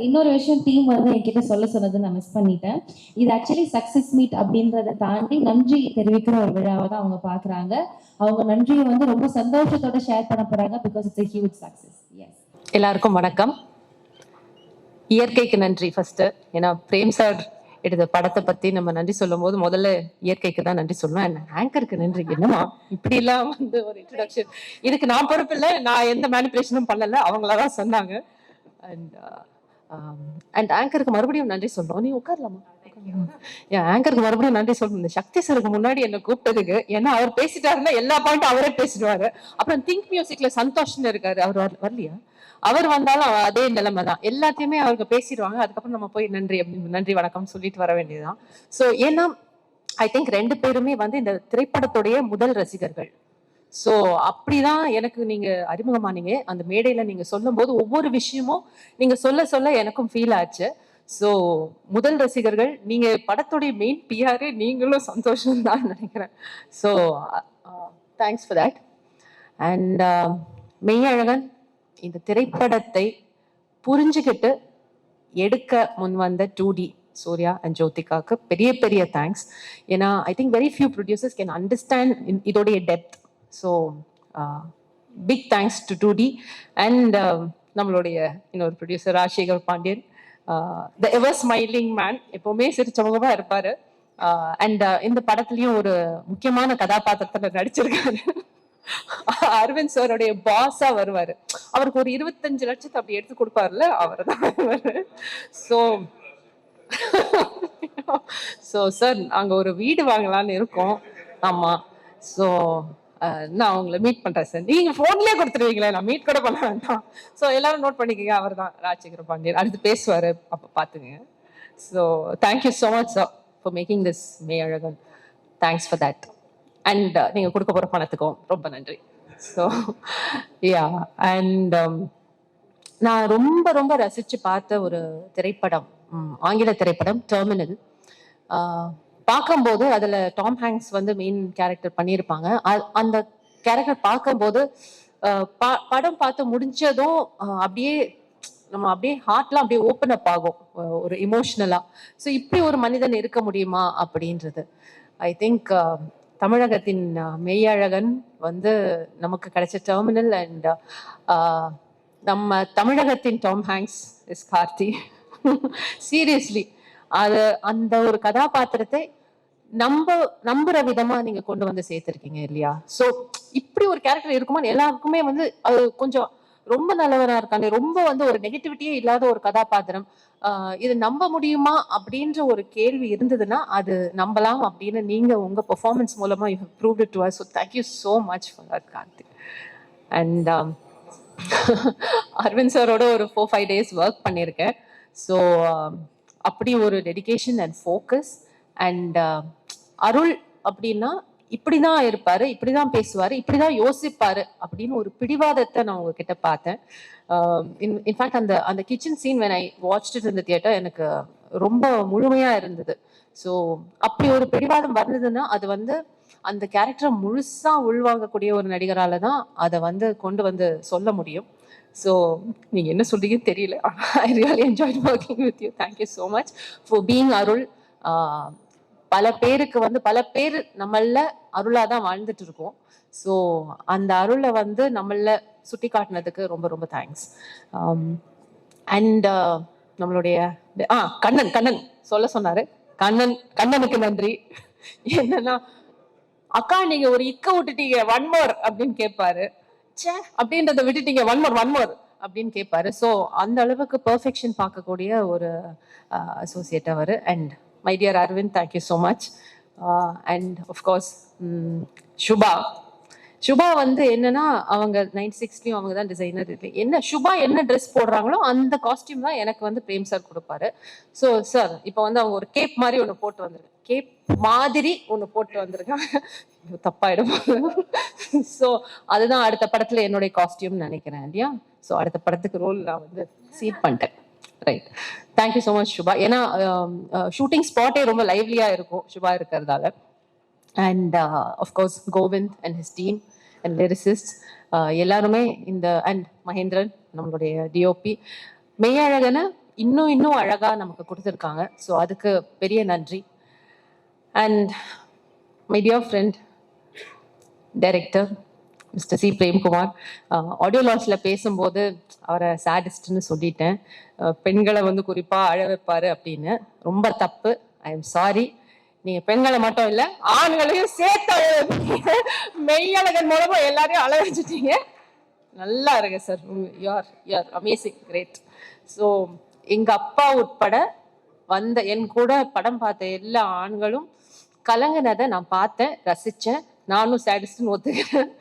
இன்னொரு விஷயம் டீம் வந்து என்கிட்ட சொல்ல சொன்னது நான் மிஸ் பண்ணிட்டேன். இது ஆக்சுவலி சக்சஸ் மீட் அப்படின்றத தாண்டி நன்றி தெரிவிக்கிற ஒரு விழாவை தான் அவங்க பாக்குறாங்க. அவங்க நன்றியை வந்து ரொம்ப சந்தோஷத்தோட ஷேர் பண்ண போறாங்க. Because it's a huge success. Yes. எல்லாருக்கும் வணக்கம். இயற்கைக்கு நன்றி ஃபர்ஸ்ட். ஏன்னா பிரேம் சார் எடுத்த படத்தை பத்தி நம்ம நன்றி சொல்லும் போது முதல்ல இயற்கைக்கு தான் நன்றி சொல்லணும். அண்ட் ஆங்கருக்கு நன்றி. என்னமா இப்படி எல்லாம் வந்து ஒரு இன்ட்ரடக்ஷன், இதுக்கு நான் பொறுப்பு இல்லை, நான் எந்த மேனிபுலேஷனும் பண்ணல, அவங்களாதான் சொன்னாங்க. அண்ட் ஆங்கருக்கு மறுபடியும் நன்றி சொல்றோம். நீ உட்காரலாமா? ஆங்கருக்கு மறுபடியும் நன்றி சொல்லணும். இந்த சக்தி சருக்கு முன்னாடி என்ன கூப்பிட்டதுக்கு. ஏன்னா அவர் பேசிட்டாருன்னா எல்லா பாயிண்ட்டும் அவரே பேசிடுவாரு. அப்புறம் திங்க் மியூசிக்ல சந்தோஷ்னு இருக்காரு, அவர் வரலையா? அவர் வந்தாலும் அதே நிலைமை தான். எல்லாத்தையுமே அவருக்கு பேசிடுவாங்க. அதுக்கப்புறம் நம்ம போய் நன்றி அப்படின்னு நன்றி வணக்கம் சொல்லிட்டு வர வேண்டியதுதான். ஸோ ஏன்னா ஐ திங்க் ரெண்டு பேருமே வந்து இந்த திரைப்படத்துடைய முதல் ரசிகர்கள். ஸோ அப்படிதான் எனக்கு நீங்க அறிமுகமானீங்க. அந்த மேடையில நீங்க சொல்லும் போது ஒவ்வொரு விஷயமும் நீங்க சொல்ல சொல்ல எனக்கும் ஃபீல் ஆச்சு. ஸோ முதல் ரசிகர்கள் நீங்க, படத்துடைய மெயின் பிஆரே நீங்களும் சந்தோஷம் தான் நினைக்கிறேன். So thanks for that. And Meiyazhagan இந்த திரைப்படத்தை புரிஞ்சுக்கிட்டு எடுக்க முன் வந்த 2D சூர்யா அண்ட் ஜோதிகாக்கு பெரிய பெரிய தேங்க்ஸ். ஏன்னா I think very few producers can understand இதோடைய depth. So big thanks to 2D and நம்மளுடைய இன்னொரு producer Rajasekar Pandian, the ever smiling man, எப்பவுமே சிரிச்சவங்கமா இருப்பாரு. அண்ட் இந்த படத்துலயும் ஒரு முக்கியமான கதாபாத்திரத்துல நடிச்சிருக்காரு. அரவிந்த் சாரோடைய பாஸா வருவாரு. அவருக்கு ஒரு 25 லட்சத்தை அப்படி எடுத்து கொடுப்பாருல, அவர் தான் வருவாரு. ஸோ சார் அங்க ஒரு வீடு வாங்கலாம்னு இருக்கோம். ஆமா. ஸோ நான் உங்களை மீட் பண்றேன் சார். நீங்க போன்லயே கொடுத்துருவீங்களே, நான் மீட் கூட பண்ண வேண்டாம். ஸோ எல்லாரும் நோட் பண்ணிக்கங்க, அவர் தான் ராஜசேகர பாண்டியன். அடுத்து பேசுவாரு, அப்ப பாத்துங்க. So thank you so much sir for making this Meiyazhagan. Thanks for that. And நீங்க கொடுக்க போற பணத்துக்கும் ரொம்ப நன்றி. ஸோ யா அண்ட் நான் ரொம்ப ரொம்ப ரசிச்சு பார்த்த ஒரு திரைப்படம், ஆங்கில திரைப்படம் டெர்மினல். பார்க்கும்போது அதுல டாம் ஹேங்க்ஸ் வந்து மெயின் கேரக்டர் பண்ணியிருப்பாங்க. அந்த கேரக்டர் பார்க்கும்போது படம் பார்த்து முடிஞ்சதும் அப்படியே நம்ம அப்படியே ஹார்ட்லாம் அப்படியே ஓப்பன் அப் ஆகும் ஒரு இமோஷனலா. ஸோ இப்படி ஒரு மனிதன் இருக்க முடியுமா அப்படின்றது. ஐ திங்க் தமிழகத்தின் மெய்யழகன் வந்து நமக்கு கிடைச்ச டெர்மினல். அண்ட் நம்ம தமிழகத்தின் Tom Hanks is Karthi. Seriously அது அந்த ஒரு கதாபாத்திரத்தை நம்புற விதமா நீங்க கொண்டு வந்து சேர்த்திருக்கீங்க இல்லையா? சோ இப்படி ஒரு கேரக்டர் இருக்குமா? எல்லாருக்குமே வந்து அது கொஞ்சம் ரொம்ப நல்லவனா இருக்காங்க, ரொம்ப வந்து ஒரு நெகட்டிவிட்டியே இல்லாத ஒரு கதாபாத்திரம். இது நம்ப முடியுமா அப்படின்ற ஒரு கேள்வி இருந்ததுன்னா அது நம்பலாம் அப்படின்னு நீங்க உங்க பெர்ஃபார்மன்ஸ் மூலமா you have proved it to us. So thank you so much for that Karthi. And Aravind சாரோட ஒரு 4-5 days ஒர்க் பண்ணியிருக்கேன். ஸோ அப்படி ஒரு dedication and focus. And Arul அப்படின்னா இப்படிதான் இருப்பாரு, இப்படிதான் பேசுவாரு, இப்படிதான் யோசிப்பாரு அப்படின்னு ஒரு பிடிவாதத்தை நான் உங்ககிட்ட பார்த்தேன். இன்ஃபேக்ட் அந்த அந்த kitchen scene when I watched it in the theater எனக்கு ரொம்ப முழுமையா இருந்தது. ஸோ அப்படி ஒரு பிடிவாதம் வந்ததுன்னா அது வந்து அந்த கேரக்டரை முழுசா உள்வாங்கக்கூடிய ஒரு நடிகரால தான் அதை வந்து கொண்டு வந்து சொல்ல முடியும். ஸோ நீங்க என்ன சொல்றீங்கன்னு தெரியல. I really enjoyed working with you. Thank you so much for being Arul. பல பேருக்கு வந்து பல பேர் நம்மள அருளாதான் வாழ்ந்துட்டு இருக்கோம். ஸோ அந்த அருளை வந்து நம்மள சுட்டி காட்டினதுக்கு ரொம்ப ரொம்ப தேங்க்ஸ். அண்ட் நம்மளுடைய கண்ணன் சொல்ல சொன்னாரு. கண்ணனுக்கு நன்றி. என்னன்னா அக்கா நீங்க ஒரு இக்க விட்டுட்டீங்க, ஒன் மோர் அப்படின்னு கேட்பாரு. சே அப்படின்றத விட்டுட்டீங்க, ஒன் மோர் அப்படின்னு கேட்பாரு. ஸோ அந்த அளவுக்கு பெர்ஃபெக்ஷன் பார்க்கக்கூடிய ஒரு அசோசியேட் அவர். And my dear Aravind, thank you so much. And of course Subha வந்து என்னன்னா அவங்க 96லயும் அவங்க தான் டிசைனர். என்ன சுபா என்ன ட்ரெஸ் போடுறாங்களோ அந்த காஸ்டியூம் தான் எனக்கு வந்து பிரேம் சார் கொடுப்பாரு. ஸோ சார் இப்போ வந்து அவங்க ஒரு கேப் மாதிரி ஒன்று போட்டு வந்திருக்காங்க, கேப் மாதிரி ஒன்று போட்டு வந்திருக்காங்க, தப்பாயிடும். ஸோ அதுதான் அடுத்த படத்துல என்னுடைய காஸ்டியூம் நினைக்கிறேன் இல்லையா? ஸோ அடுத்த படத்துக்கு ரோல் நான் வந்து சீட் பண்ணிட்டேன். Right. Thank you so much Subha. ஏன்னா ஷூட்டிங் ஸ்பாட்டே ரொம்ப லைவ்லியா இருக்கும் சுபா இருக்கிறதால. And of course Govind and his team and lyricist எல்லாருமே இந்த, அண்ட் மகேந்திரன் நம்மளுடைய டிஓபி. மெய்யழகனை இன்னும் இன்னும் அழகா நமக்கு கொடுத்துருக்காங்க. ஸோ அதுக்கு பெரிய நன்றி. And my dear friend director mister C Premkumar, audio லான்ச்சில் பேசும்போது அவரை சேடிஸ்ட்னு சொல்லிட்டேன். பெண்களை வந்து குறிப்பாக அழ வைப்பார் அப்படின்னு. ரொம்ப தப்பு. I am sorry. நீங்கள் பெண்களை மட்டும் இல்லை, ஆண்களையும் சேர்த்து அழ வைப்பீங்க. மெய்யழகன் மூலமாக எல்லாரையும் அழ வச்சுட்டீங்க. நல்லா இருக்கு sir. You are amazing, great. So எங்கள் அப்பா உட்பட வந்த என் கூட படம் பார்த்த எல்லா ஆண்களும் கலங்கினதை நான் பார்த்தேன், ரசித்தேன். நானும் சேடிஸ்ட்னு ஒத்துக்கிறேன்.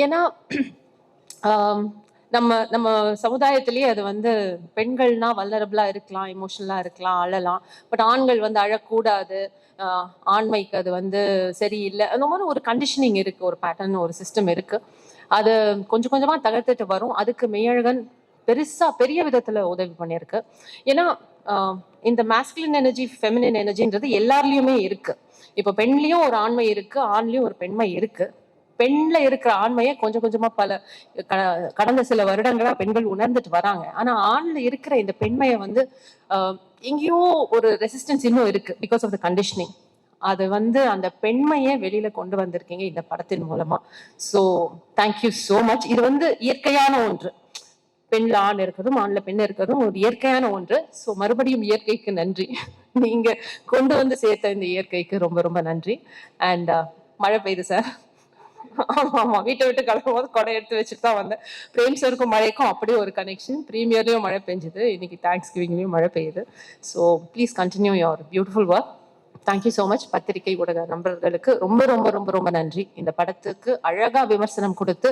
ஏன்னா நம்ம நம்ம சமுதாயத்திலேயே அது வந்து பெண்கள்னா வல்னரபிளா இருக்கலாம், எமோஷனலா இருக்கலாம், அழலாம். பட் ஆண்கள் வந்து அழக்கூடாது, ஆண்மைக்கு அது வந்து சரியில்லை, அந்த மாதிரி ஒரு கண்டிஷனிங் இருக்கு, ஒரு பேட்டர்ன், ஒரு சிஸ்டம் இருக்கு. அது கொஞ்சம் கொஞ்சமா தகர்த்துட்டு வரும். அதுக்கு மெய்யழகன் பெரிய விதத்துல உதவி பண்ணியிருக்கு. ஏன்னா இந்த மாஸ்குலின் எனர்ஜி, ஃபெமினின் எனர்ஜின்றது எல்லாருலயுமே இருக்கு. இப்போ பெண்லயும் ஒரு ஆண்மை இருக்கு, ஆண்லயும் ஒரு பெண்மை இருக்கு. பெண்ல இருக்கிற ஆண்மையை கொஞ்சம் கொஞ்சமா கடந்த சில வருடங்களா பெண்கள் உணர்ந்துட்டு வராங்க. ஆனா ஆண்ல இருக்கிற இந்த பெண்மையை வந்து எங்கேயோ ஒரு ரெசிஸ்டன்ஸ் இன்னும் இருக்கு, பிகாஸ் ஆஃப் த கண்டிஷனிங். அது வந்து அந்த பெண்மையை வெளியில கொண்டு வந்திருக்கீங்க இந்த படத்தின் மூலமா. So thank you so much. இது வந்து இயற்கையான ஒன்று. பெண்ல ஆண் இருக்கிறதும் ஆண்ல பெண் இருக்கிறதும் ஒரு இயற்கையான ஒன்று. ஸோ மறுபடியும் இயற்கைக்கு நன்றி. நீங்க கொண்டு வந்து சேர்த்த இந்த இயற்கைக்கு ரொம்ப ரொம்ப நன்றி. அண்ட் மழை பெய்யுது சார். ஆமா, வீட்டை விட்டு கிளம்பும் போது கொடை எடுத்து வச்சுட்டு தான் வந்தேன். பிரேம் சாருக்கும் மழைக்கும் அப்படியே ஒரு கனெக்ஷன். ப்ரீமியர்லயும் மழை பெஞ்சுது, இன்னைக்கு தேங்க்ஸ் கிவிங்லயும் மழை பெய்யுது. So please continue your beautiful work. Thank you so much. பத்திரிகை ஊடக நண்பர்களுக்கு ரொம்ப ரொம்ப ரொம்ப ரொம்ப நன்றி. இந்த படத்துக்கு அழகா விமர்சனம் கொடுத்து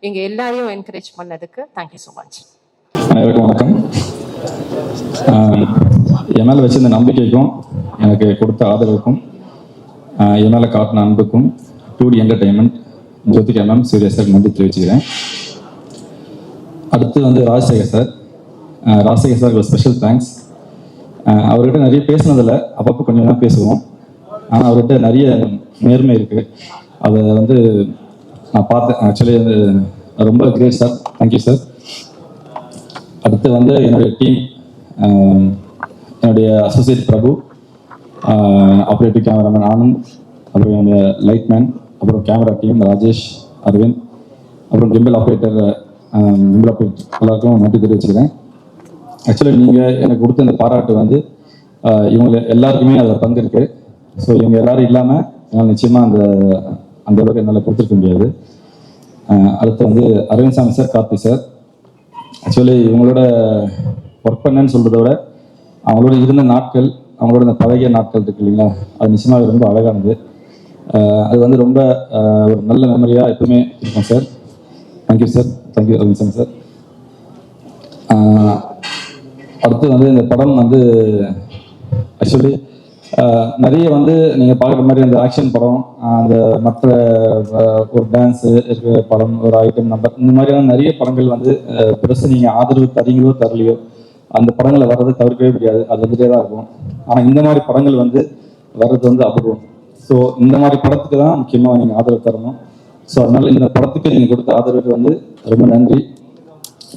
எங்க எல்லாரையும் என்கரேஜ் பண்ணதுக்கு தேங்க்யூ ஸோ மச். அனைவருக்கும் வணக்கம். என் மேலே வச்சிருந்த நம்பிக்கைக்கும் எனக்கு கொடுத்த ஆதரவுக்கும் என் மேலே காட்டின அன்புக்கும் 2D entertainment, Jyothika ma'am, Suriya sir நன்றி தெரிவிச்சுக்கிறேன். அடுத்து வந்து ராஜசேகர் சார். ராஜசேகர் சார் ஒரு ஸ்பெஷல் தேங்க்ஸ். அவர்கிட்ட நிறைய பேசுனதில்லை, அப்பப்போ கொஞ்சம் தான் பேசுவோம். ஆனால் அவர்கிட்ட நிறைய நேர்மை இருக்குது, அதை வந்து நான் பார்த்தேன். ஆக்சுவலி வந்து ரொம்ப கிரேட் சார், தேங்க்யூ சார். அடுத்து வந்து என்னுடைய டீம், என்னுடைய அசோசியேட் பிரபு, ஆப்ரேட்டிவ் கேமராமேன் ஆனந்த், அப்புறம் என்னுடைய லைட்மேன், அப்புறம் கேமரா டீம் ராஜேஷ், அரவிந்த், அப்புறம் கிம்பிள் ஆப்ரேட்டர் எல்லாருக்கும் நன்றி தெரிவிச்சுக்கிறேன். ஆக்சுவலி நீங்கள் எனக்கு கொடுத்த இந்த பாராட்டு வந்து இவங்க எல்லாருக்குமே அதில் பங்கு இருக்குது. ஸோ இவங்க எல்லாரும் இல்லாமல் என்னால் நிச்சயமாக அந்த அளவுக்கு என்னால் கொடுத்துருக்க முடியாது. அடுத்து வந்து Aravind Swamy sir, Karthi sir. Actually இவங்களோட ஒர்க் பண்ணேன்னு சொல்கிறத விட அவங்களோட இருந்த நாட்கள், அவங்களோட இந்த பழகிய நாட்கள் இருக்கு இல்லைங்களா, அது நிச்சயமாக ரொம்ப அழகானது. அது வந்து ரொம்ப ஒரு நல்ல மெமரியாக எப்பவுமே இருக்கும் sir. Thank you sir, thank you Aravind Swamy sir. அடுத்து வந்து இந்த படம் வந்து ஆக்சுவலி நிறைய வந்து நீங்கள் பார்க்குற மாதிரி அந்த ஆக்ஷன் படம், அந்த மற்ற ஒரு டான்ஸு இருக்கிற படம், ஒரு ஐட்டம் நம்பர், இந்த மாதிரியான நிறைய படங்கள் வந்து பெருசு நீங்கள் ஆதரவு தரீங்களோ தரலையோ அந்த படங்களை வர்றது தவிர்க்கவே முடியாது, அது வந்துட்டே தான் இருக்கும். ஆனால் இந்த மாதிரி படங்கள் வந்து வர்றது வந்து அபூர்வம். ஸோ இந்த மாதிரி படத்துக்கு தான் முக்கியமாக நீங்கள் ஆதரவு தரணும். ஸோ அதனால் இந்த படத்துக்கு நீங்கள் கொடுத்த ஆதரவுக்கு வந்து ரொம்ப நன்றி.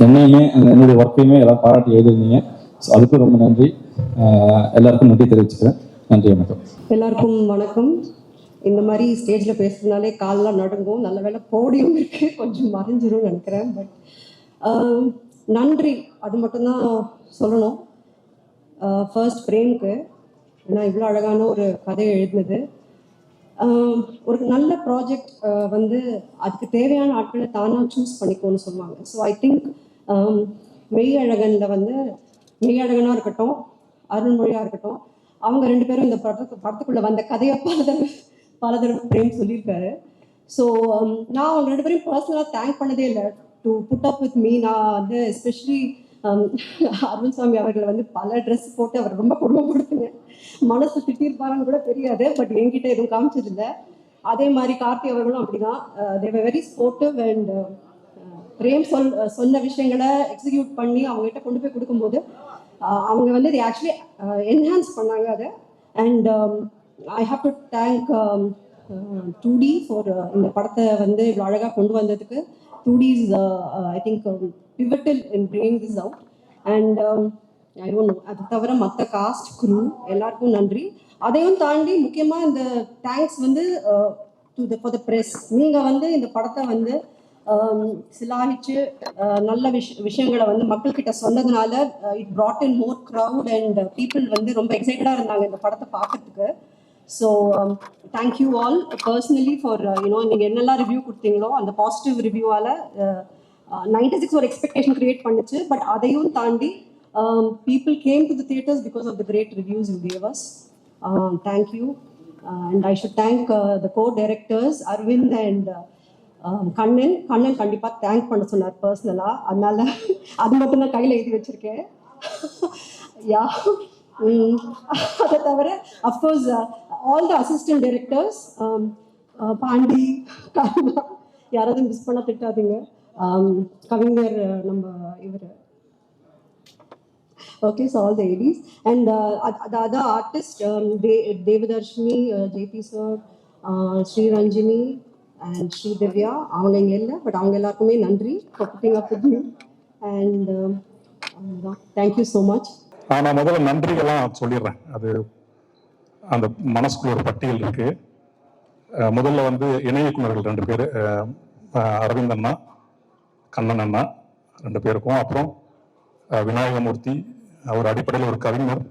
என்னையுமே என்னுடைய ஒர்க்கையுமே எல்லாம் பாராட்டி எழுதிருந்தீங்க. ஸோ அதுக்கும் ரொம்ப நன்றி. எல்லாருக்கும் நன்றி தெரிவிச்சுக்கிறேன். நன்றி, வணக்கம். எல்லாருக்கும் வணக்கம். இந்த மாதிரி ஸ்டேஜில் பேசுறதுனாலே காலெலாம் நடுங்கும். நல்ல வேலை போடியும் இருக்குது, கொஞ்சம் மறைஞ்சிரும் நினைக்கிறேன். பட் நன்றி, அது மட்டும்தான் சொல்லணும். ஃபர்ஸ்ட் பிரேமுக்கு, ஏன்னா இவ்வளோ அழகான ஒரு கதையை எழுதுனது. ஒரு நல்ல ப்ராஜெக்ட் வந்து அதுக்கு தேவையான ஆட்களை தானாக சூஸ் பண்ணிக்கோன்னு சொல்லுவாங்க. ஸோ ஐ திங்க் மெய்யழகனில் வந்து மெய்யழகனாக இருக்கட்டும், அருண்மொழியாக இருக்கட்டும், அவங்க ரெண்டு பேரும் இந்த படத்துக்குள்ளே வந்த கதையை பல தடவை பிரேம் சொல்லியிருக்காரு. ஸோ நான் அவங்க ரெண்டு பேரும் பர்சனலாக தேங்க் பண்ணதே இல்லை to put up with me. நான் வந்து எஸ்பெஷலி அருண் சாமி அவர்களை வந்து பல ட்ரெஸ் போட்டு அவர் ரொம்ப கொடுமைப்படுத்துங்க, மனசு திட்டிருப்பாரான்னு கூட தெரியாது, பட் என்கிட்ட எதுவும் காமிச்சதில்லை. அதே மாதிரி கார்த்தி அவர்களும் அப்படிதான். They were very sportive. And Prem சொன்ன விஷயங்களை எக்ஸிக்யூட் பண்ணி அவங்ககிட்ட கொண்டு போய் கொடுக்கும்போது அவங்க வந்து இதை ஆக்சுவலி என்ஹான்ஸ் பண்ணாங்க அதை. And I have to thank 2D for இந்த படத்தை வந்து இவ்வளோ அழகாக கொண்டு வந்ததுக்கு. 2D is I think pivotal in bringing this out. And I don't know. அது தவிர மற்ற காஸ்ட் குரூ எல்லாருக்கும் நன்றி. அதையும் தாண்டி முக்கியமாக இந்த தேங்க்ஸ் வந்து ஃபார் த ப்ரெஸ். நீங்கள் வந்து இந்த படத்தை வந்து சிலாகிச்சு நல்ல விஷயங்களை வந்து மக்கள்கிட்ட சொன்னதுனால it brought in more crowd and people வந்து ரொம்ப எக்ஸைட்டடாக இருந்தாங்க இந்த படத்தை பார்க்கறதுக்கு. So thank you all personally for நீங்கள் என்னெல்லாம் ரிவ்யூ கொடுத்தீங்களோ அந்த பாசிட்டிவ் ரிவ்யூவால் 96 ஒரு எக்ஸ்பெக்டேஷன் கிரியேட் பண்ணுச்சு. பட் அதையும் தாண்டி people came to the theaters because of the great reviews you gave us. Thank you. And I should thank the co-directors, Arvind and Kannan. Kannan கண்டிப்பாக thank பண்ண சொன்னார் பர்சனலாக, அதனால அது மட்டும் தான் கையில் எழுதி வச்சுருக்கேன். யா அதை தவிர of course all the assistant directors, Pandi, Karuna, யாராவது மிஸ் பண்ண திட்டாதீங்க. கவிஞர் நம்ம இவர், okay, so all the ADs and the other artists, Devadarshini, JP sir, Sri Ranjini and Sri Divya, அவங்க இங்க இல்ல, பட் அவங்க எல்லாருக்குமே நன்றி for putting up with me and thank you so much. நான் முதல்ல நன்றிகளாம் சொல்லிடுறேன். அது அந்த மனசுக்குள்ள ஒரு பட்டியல் இருக்கு. முதல்ல வந்து இணை இயக்குநர்கள் 2 பேர், அரவிந்த் அண்ணா, கண்ணன் அண்ணா 2 பேருக்கும், அப்புறம் விநாயகமூர்த்தி, அவர் அடிப்படையில் ஒரு கவிஞர்,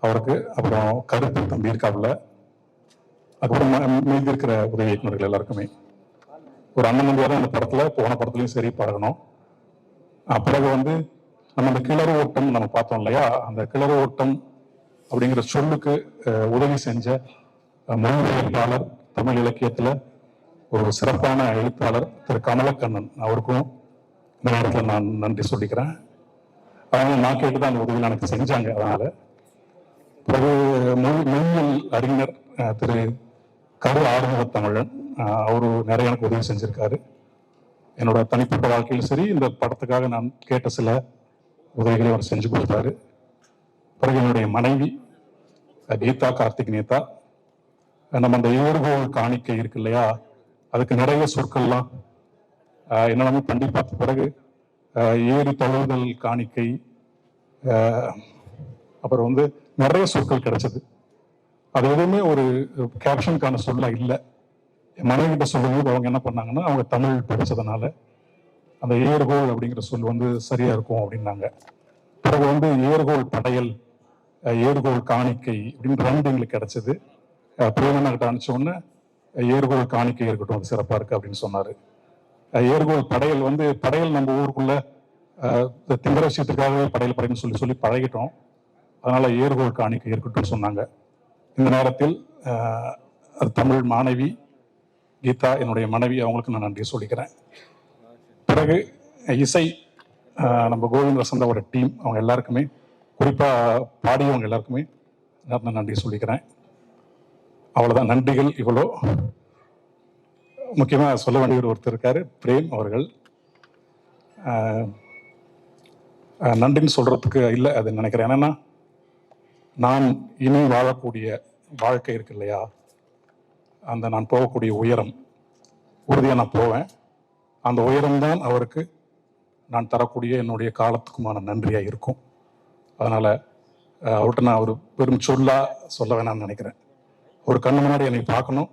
அவருக்கு, அப்புறம் கருத்து தம்பி இருக்காப்புல, அதுக்கப்புறம் மீதி இருக்கிற உதவி இயக்குநர்கள் எல்லாருக்குமே ஒரு அண்ணன் தம்பியாக தான் இந்த படத்தில் போன படத்துலையும் சரி பழகணும். பிறகு வந்து நம்ம அந்த கிளறு ஓட்டம் நம்ம பார்த்தோம் இல்லையா, அந்த கிளறு ஓட்டம் அப்படிங்கிற சொல்லுக்கு உதவி செஞ்ச மொழிபெயர்ப்பாளர், தமிழ் இலக்கியத்தில் ஒரு சிறப்பான எழுத்தாளர் திரு கமலக்கண்ணன், அவருக்கும் இந்த நேரத்தில் நான் நன்றி சொல்லிக்கிறேன். அவங்க நான் கேட்டுதான் அந்த உதவியில் எனக்கு செஞ்சாங்க. அதனால பிறகு மொழியியல் அறிஞர் திரு கரு ஆறுமுகத்தமிழன், அவரு நிறைய எனக்கு உதவி செஞ்சிருக்காரு. என்னோட தனிப்பட்ட வாழ்க்கையிலும் சரி, இந்த படத்துக்காக நான் கேட்ட சில உதவிகளை அவர் செஞ்சு கொடுத்தாரு. பிறகு என்னுடைய மனைவி கீதா கார்த்திக் நேதா, நம்ம அந்த ஏறுகோள் காணிக்கை இருக்கு இல்லையா, அதுக்கு நிறைய சொற்கள்லாம் என்னெல்லாமே பண்ணி பார்த்த பிறகு ஏறி தழுவுதல் காணிக்கை, அப்புறம் வந்து நிறைய சொற்கள் கிடைச்சது. அது எதுவுமே ஒரு கேப்ஷனுக்கான சொல்ல இல்லை. என் மனைவிட்ட சொல்லும்போது அவங்க என்ன பண்ணாங்கன்னா, அவங்க தமிழ் படித்ததுனால அந்த ஏறுகோள் அப்படிங்கிற சொல் வந்து சரியா இருக்கும் அப்படின்னாங்க. பிறகு வந்து ஏறுகோள் படையல், ஏறுகோள் காணிக்கை அப்படின்னு 2 எங்களுக்கு கிடைச்சது. பிரேமனா கிட்ட அனுப்பிச்ச உடனே ஏறுகோள் காணிக்கை இருக்கட்டும், அது சிறப்பா இருக்கு அப்படின்னு சொன்னாரு. ஏறுகோள் படையல் வந்து, படையல் நம்ம ஊருக்குள்ள திங்கிற விஷயத்துக்காகவே படையல் படையல்னு சொல்லி சொல்லி பழகிட்டோம். அதனால ஏறுகோள் காணிக்கை இருக்கட்டும் சொன்னாங்க. இந்த நேரத்தில் அது தமிழ் மாணவி கீதா, என்னுடைய மனைவி, அவங்களுக்கு நான் நன்றி சொல்லிக்கிறேன். பிறகு இசை, நம்ம கோவிந்த் வசந்தாவோட டீம், அவங்க எல்லாருக்குமே, குறிப்பாக பாடியவங்க எல்லாருக்குமே நான் நன்றி சொல்லிக்கிறேன். அவ்வளோதான், நன்றிகள் இவ்வளோ. முக்கியமாக சொல்ல வேண்டிய ஒருத்தர் இருக்காரு, பிரேம் அவர்கள். நன்றின்னு சொல்கிறதுக்கு இல்லை அது நினைக்கிறேன். என்னென்னா, நான் இனி வாழக்கூடிய வாழ்க்கை இருக்கு இல்லையா, அந்த நான் போகக்கூடிய உயரம் உறுதியாக நான் போவேன். அந்த உயரம்தான் அவருக்கு நான் தரக்கூடிய என்னுடைய காலத்துக்குமான நன்றியாக இருக்கும். அதனால் அவர்கிட்ட நான் ஒரு பெரும் சொல்ல வேணாம்னு நினைக்கிறேன். ஒரு கண்ணு முன்னாடி என்னை பார்க்கணும்,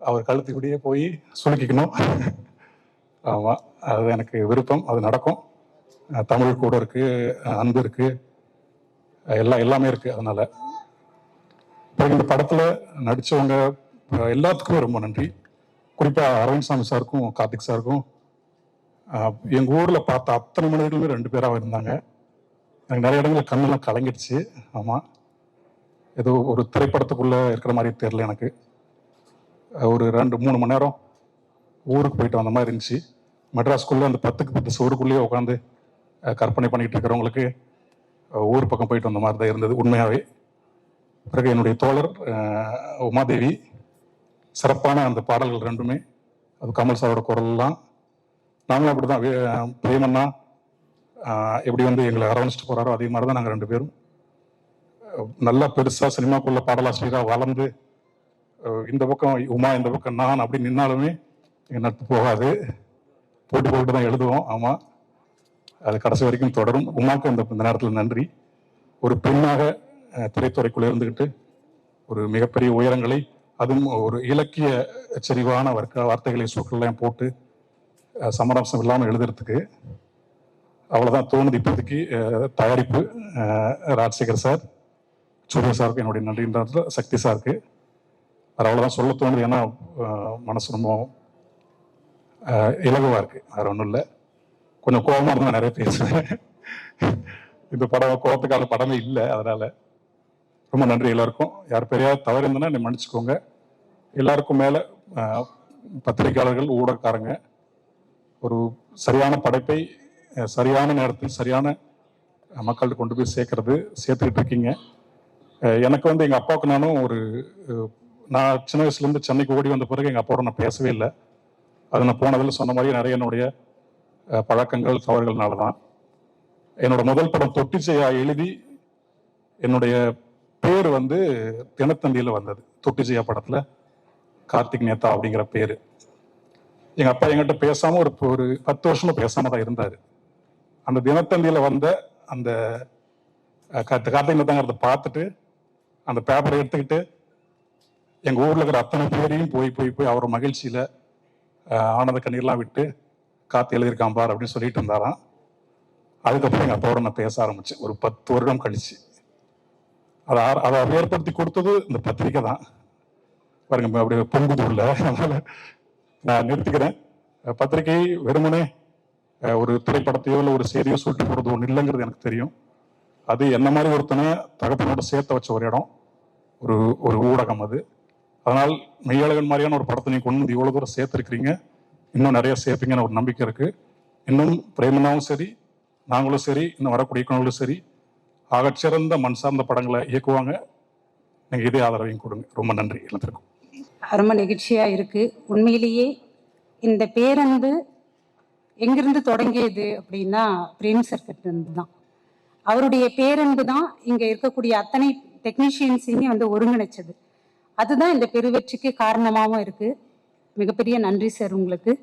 அவர் கழுத்துக்குடியே போய் சுலுக்கிக்கணும். ஆமாம், அது எனக்கு விருப்பம், அது நடக்கும். தமிழ் கூட இருக்குது, அன்பு இருக்குது, எல்லாமே இருக்குது. அதனால் இப்போ இந்த படத்தில் நடித்தவங்க எல்லாத்துக்குமே ரொம்ப நன்றி. குறிப்பாக அரவிந்த் சாமி சாருக்கும் கார்த்திக் சாருக்கும். எங்கள் ஊரில் பார்த்த அத்தனை மனிதர்களுமே 2 பேராக இருந்தாங்க. எனக்கு நிறைய இடங்களில் கண்ணெல்லாம் கலங்கிடுச்சு. ஆமாம், ஏதோ ஒரு திரைப்படத்துக்குள்ளே இருக்கிற மாதிரி தெரியல எனக்கு. ஒரு 2-3 மணி நேரம் ஊருக்கு போயிட்டு வந்த மாதிரி இருந்துச்சு. மெட்ராஸ்குள்ளே அந்த 10க்கு 10 சோறுக்குள்ளேயே உட்காந்து கற்பனை பண்ணிகிட்டு இருக்கிறவங்களுக்கு ஊர் பக்கம் போயிட்டு வந்த மாதிரி தான் இருந்தது உண்மையாகவே. பிறகு என்னுடைய தோழர் உமாதேவி, சிறப்பான அந்த பாடல்கள் 2மே, அது கமல் சாரோட குரல்லாம். நாங்களும் அப்படி தான், பிரேமண்ணா எப்படி வந்து எங்களை அரவணைச்சிட்டு போகிறாரோ அதே மாதிரி தான் நாங்கள் 2 பேரும் நல்லா பெருசாக சினிமாக்குள்ள பாடலாசிரியராக வளர்ந்து, இந்த பக்கம் உமா, இந்த பக்கம் நான் அப்படி நின்னாலுமே எங்கள் நட்பு போகாது. போட்டு தான் எழுதுவோம். ஆமாம், அது கடைசி வரைக்கும் தொடரும். உமாக்கு இந்த நேரத்தில் நன்றி. ஒரு பெண்ணாக திரைத்துறைக்குள்ள இருந்துக்கிட்டு ஒரு மிகப்பெரிய உயரங்களை, அதுவும் ஒரு இலக்கிய செறிவான வார்த்தைகளை சொற்கள்லாம் போட்டு சமரசம் இல்லாமல் எழுதுறதுக்கு அவ்வளோதான் தோணுது இப்போதைக்கு. தயாரிப்பு ராஜசேகர் சார், சூர்யா சாருக்கு என்னுடைய நன்றின்றது, சக்தி சாருக்கு அது அவ்வளோதான் சொல்ல தோணுது. ஏன்னா மனசு ரொம்ப இலகுவாக இருக்கு, வேற ஒன்றும் இல்லை. கொஞ்சம் கோபமாக இருந்தால் நிறைய பேசுவேன். இந்த படம் கோபத்துக்கான படமே இல்லை, அதனால ரொம்ப நன்றி எல்லாருக்கும். யார் பெரியாவது தவறு இருந்ததுன்னா என்னை மன்னிச்சுக்கோங்க. எல்லாருக்கும் மேலே பத்திரிகையாளர்கள், ஊடகக்காரங்க ஒரு சரியான படைப்பை சரியான நேரத்தில் சரியான மக்கள்கிட்ட கொண்டு போய் சேர்த்துக்கிட்டு இருக்கீங்க. எனக்கு எங்கள் அப்பாவுக்கு நானும் நான் சின்ன வயசுலேருந்து சென்னைக்கு ஓடி வந்த பிறகு எங்கள் அப்பாவோட நான் பேசவே இல்லை. அது நான் போனதில் சொன்ன மாதிரி நிறைய என்னுடைய பழக்கங்கள் தவறுகள்னால தான். என்னோட முதல் படம் தொட்டிச்சையா எழுதி என்னுடைய பேர் தினத்தந்தியில் வந்தது. தொட்டிச்சையா படத்தில் கார்த்திக் நேதா அப்படிங்கிற பேர். எங்கள் அப்பா என்கிட்ட பேசாமல் ஒரு 10 வருஷமா பேசாமல் தான் இருந்தார். அந்த தினத்தந்தியில் வந்த அந்த கார்த்திக் நேதாங்கிறத பார்த்துட்டு அந்த பேப்பரை எடுத்துக்கிட்டு எங்கள் ஊரில் இருக்கிற அத்தனை பேரையும் போய் அவரோட மகிழ்ச்சியில் ஆனந்த கண்ணீர்லாம் விட்டு காத்து எழுதியிருக்கான் பார் அப்படின்னு சொல்லிட்டு இருந்தாராம். அதுக்கப்புறம் எங்கள் அப்பாவோட நான் பேச ஆரம்பிச்சேன் ஒரு 10 வருடம் கழிச்சு. அதை ஏற்படுத்தி கொடுத்தது இந்த பத்திரிக்கை தான். பாருங்க அப்படி பொங்குது உள்ள. அதனால நான் நிறுத்திக்கிறேன். பத்திரிகை வெறுமனே ஒரு திரைப்படத்தையோ இல்லை ஒரு செய்தியோ சொல்லிட்டு போகிறது ஒன்று இல்லைங்கிறது எனக்கு தெரியும். அது என்ன மாதிரி ஒருத்தனை தகப்பனோட சேர்த்து வச்ச ஒரு இடம், ஒரு ஊடகம் அது. அதனால் மெய்யழகன் மாதிரியான ஒரு படத்தை நீங்கள் கொண்டு வந்து இவ்வளோ தூரம் சேர்த்துருக்கிறீங்க, இன்னும் நிறைய சேர்ப்பீங்கன்னு ஒரு நம்பிக்கை இருக்குது. இன்னும் பிரேமனாவும் சரி, நாங்களும் சரி, இன்னும் வரக்கூடிய இயக்குநர்களும் சரி, ஆகச்சிறந்த மண் சார்ந்த படங்களை இயக்குவாங்க. நீங்கள் இதே ஆதரவையும் கொடுங்க. ரொம்ப நன்றி எல்லாத்திற்கும். ரொம்ப நெகிழ்ச்சியாக இருக்குது. உண்மையிலேயே இந்த பேரன்பு எங்கிருந்து தொடங்கியது அப்படின்னா பிரேம் சர்க்கிட்டிருந்து தான். அவருடைய பேரன்பு தான் இங்கே இருக்கக்கூடிய அத்தனை டெக்னீஷியன்ஸையுமே ஒருங்கிணைச்சது. அதுதான் இந்த பெருவெற்றிக்கு காரணமாகவும் இருக்குது. மிகப்பெரிய நன்றி சார் உங்களுக்கு.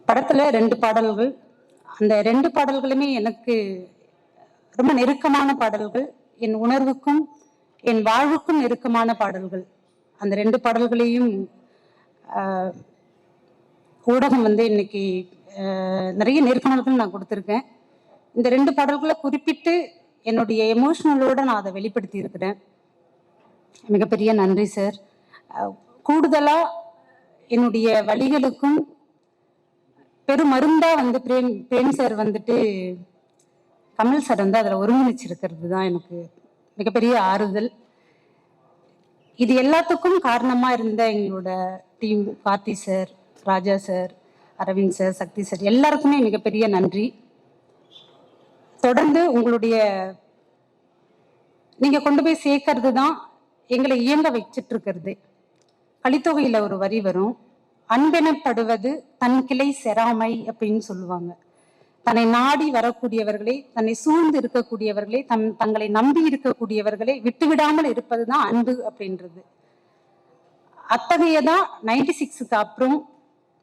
படத்தில் 2 பாடல்கள், அந்த 2 பாடல்களுமே எனக்கு ரொம்ப நெருக்கமான பாடல்கள், என் உணர்வுக்கும் என் வாழ்வுக்கும் நெருக்கமான பாடல்கள். அந்த 2 பாடல்களையும் ஊடகம் இன்னைக்கு நிறைய நேர்காணல்கள் நான் கொடுத்துருக்கேன். இந்த 2 பாடல்களை குறிப்பிட்டு என்னுடைய எமோஷனலோட நான் அதை வெளிப்படுத்தி இருக்கிறேன். மிகப்பெரிய நன்றி சார். கூடுதலா என்னுடைய வழிகளுக்கும் பெருமருந்தா பிரேம் சார் கமல் சார் அதில் ஒருங்கிணைச்சிருக்கிறது தான் எனக்கு மிகப்பெரிய ஆறுதல். இது எல்லாத்துக்கும் காரணமா இருந்த எங்களோட டீம், கார்த்தி சார், ராஜா சார், அரவிந்த் சார், சக்தி சார், எல்லாருக்குமே மிகப்பெரிய நன்றி. தொடர்ந்து நீங்க கொண்டு போய் சேர்க்கறது தான் எங்களை இயங்க வச்சிட்டு இருக்கிறது. கலித்தொகையில ஒரு வரி வரும், அன்பெனப்படுவது தன் கிளை செராமை அப்படின்னு சொல்லுவாங்க. தன்னை நாடி வரக்கூடியவர்களை, தன்னை சூழ்ந்து இருக்கக்கூடியவர்களை, தங்களை நம்பி இருக்கக்கூடியவர்களை விட்டுவிடாமல் இருப்பதுதான் அன்பு அப்படின்றது. அத்தகையதான் 96க்கு அப்புறம்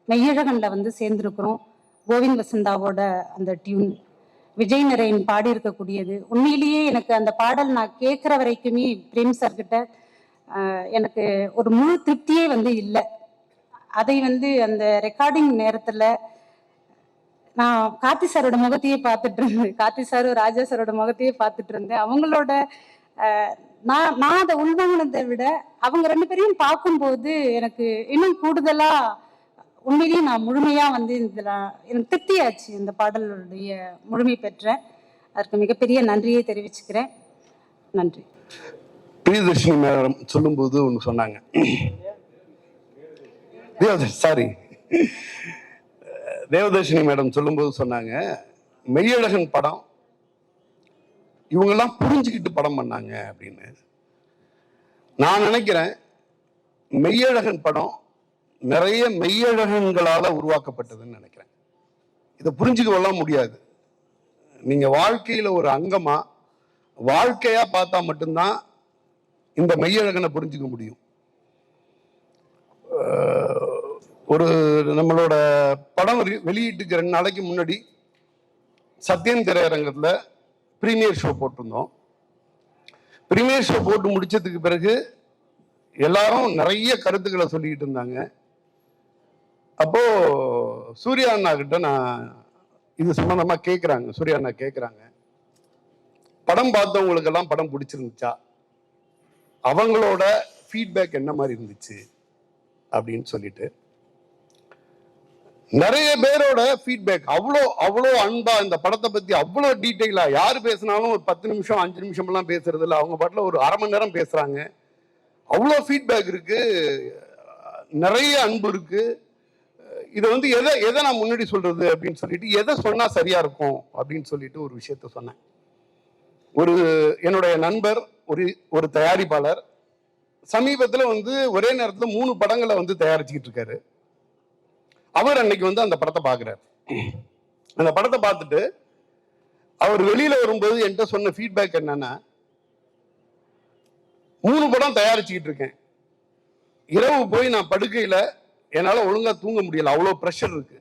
மெய்யழகன்ல சேர்ந்திருக்கிறோம். கோவிந்த் வசந்தாவோட அந்த டியூன் விஜய் நரேன் பாடி இருக்கக்கூடியது. உண்மையிலேயே எனக்கு அந்த பாடல் நான் கேட்குற வரைக்குமே பிரேம் சார் கிட்ட எனக்கு ஒரு முழு திருப்தியே இல்லை. அதை அந்த ரெக்கார்டிங் நேரத்துல நான் கார்த்தி சாரோட முகத்தையே பார்த்துட்டு இருந்தேன். கார்த்தி சாரும் ராஜா சாரோட முகத்தையே பார்த்துட்டு இருந்தேன். அவங்களோட நான் அதை உள்வாங்கினதை விட அவங்க 2 பேரையும் பார்க்கும்போது எனக்கு இன்னும் கூடுதலா உண்மையிலேயே நான் முழுமையா இதுல எனக்கு திருப்தியாச்சு. இந்த பாடலுடைய முழுமை பெற்றேன். அதற்கு மிகப்பெரிய நன்றியை தெரிவிச்சுக்கிறேன். நன்றி. பிரியதர்ஷினி மேடம் சொல்லும்போது ஒன்று சொன்னாங்க. தேவதர்ஷினி மேடம் சொல்லும்போது சொன்னாங்க, மெய்யழகன் படம் இவங்கெல்லாம் புரிஞ்சுக்கிட்டு படம் பண்ணாங்க அப்படின்னு. நான் நினைக்கிறேன் மெய்யழகன் படம் நிறைய மெய்யழகன்களால உருவாக்கப்பட்டதுன்னு நினைக்கிறேன். இதை புரிஞ்சுக்கலாம் முடியாது. நீங்க வாழ்க்கையில ஒரு அங்கமா வாழ்க்கையா பார்த்தா மட்டும்தான் இந்த மெய்யழகனை புரிஞ்சுக்க முடியும். ஒரு நம்மளோட படம் வெளியீட்டுக்கு 2 நாளைக்கு முன்னாடி சத்யன் திரையரங்கத்துல பிரீமியர் ஷோ போட்டிருந்தோம். பிரீமியர் ஷோ போட்டு முடிச்சதுக்கு பிறகு எல்லாரும் நிறைய கருத்துக்களை சொல்லிக்கிட்டு இருந்தாங்க. அப்போ சூர்யா அண்ணா கிட்ட நான் இது சம்பந்தமா கேட்குறாங்க. சூர்யா அண்ணா கேட்குறாங்க, படம் பார்த்தவங்களுக்கெல்லாம் படம் பிடிச்சிருந்துச்சா, அவங்களோட ஃபீட்பேக் என்ன மாதிரி இருந்துச்சு அப்படின்னு சொல்லிட்டு நிறைய பேரோட ஃபீட்பேக் அவ்வளோ அன்பா இந்த படத்தை பத்தி அவ்வளோ டீட்டெயிலா யாரு பேசினாலும் ஒரு 10 நிமிஷம் 5 நிமிஷம் எல்லாம் பேசுறது இல்லை, அவங்க பாட்டில் ஒரு அரை மணி நேரம் பேசுறாங்க. அவ்வளோ ஃபீட்பேக் இருக்கு, நிறைய அன்பு இருக்கு. இதை வந்து எதை நான் முன்னாடி சொல்றது அப்படின்னு சொல்லிட்டு எதை சொன்னா சரியா இருக்கும் அப்படின்னு சொல்லிட்டு ஒரு விஷயத்த சொன்னேன். என்னுடைய நண்பர் ஒரு தயாரிப்பாளர் சமீபத்தில் வந்து ஒரே நேரத்தில் 3 படங்களை வந்து தயாரிச்சுக்கிட்டு இருக்காரு. அவர் அன்னைக்கு வந்து அந்த படத்தை பார்க்குறாரு. அந்த படத்தை பார்த்துட்டு அவர் வெளியில வரும்போது என்கிட்ட சொன்ன ஃபீட்பேக் என்னன்னா, 3 படம் தயாரிச்சுக்கிட்டு இருக்கேன், இரவு போய் நான் படுக்கையில என்னால ஒழுங்கா தூங்க முடியல, அவ்வளோ ப்ரெஷர் இருக்கு.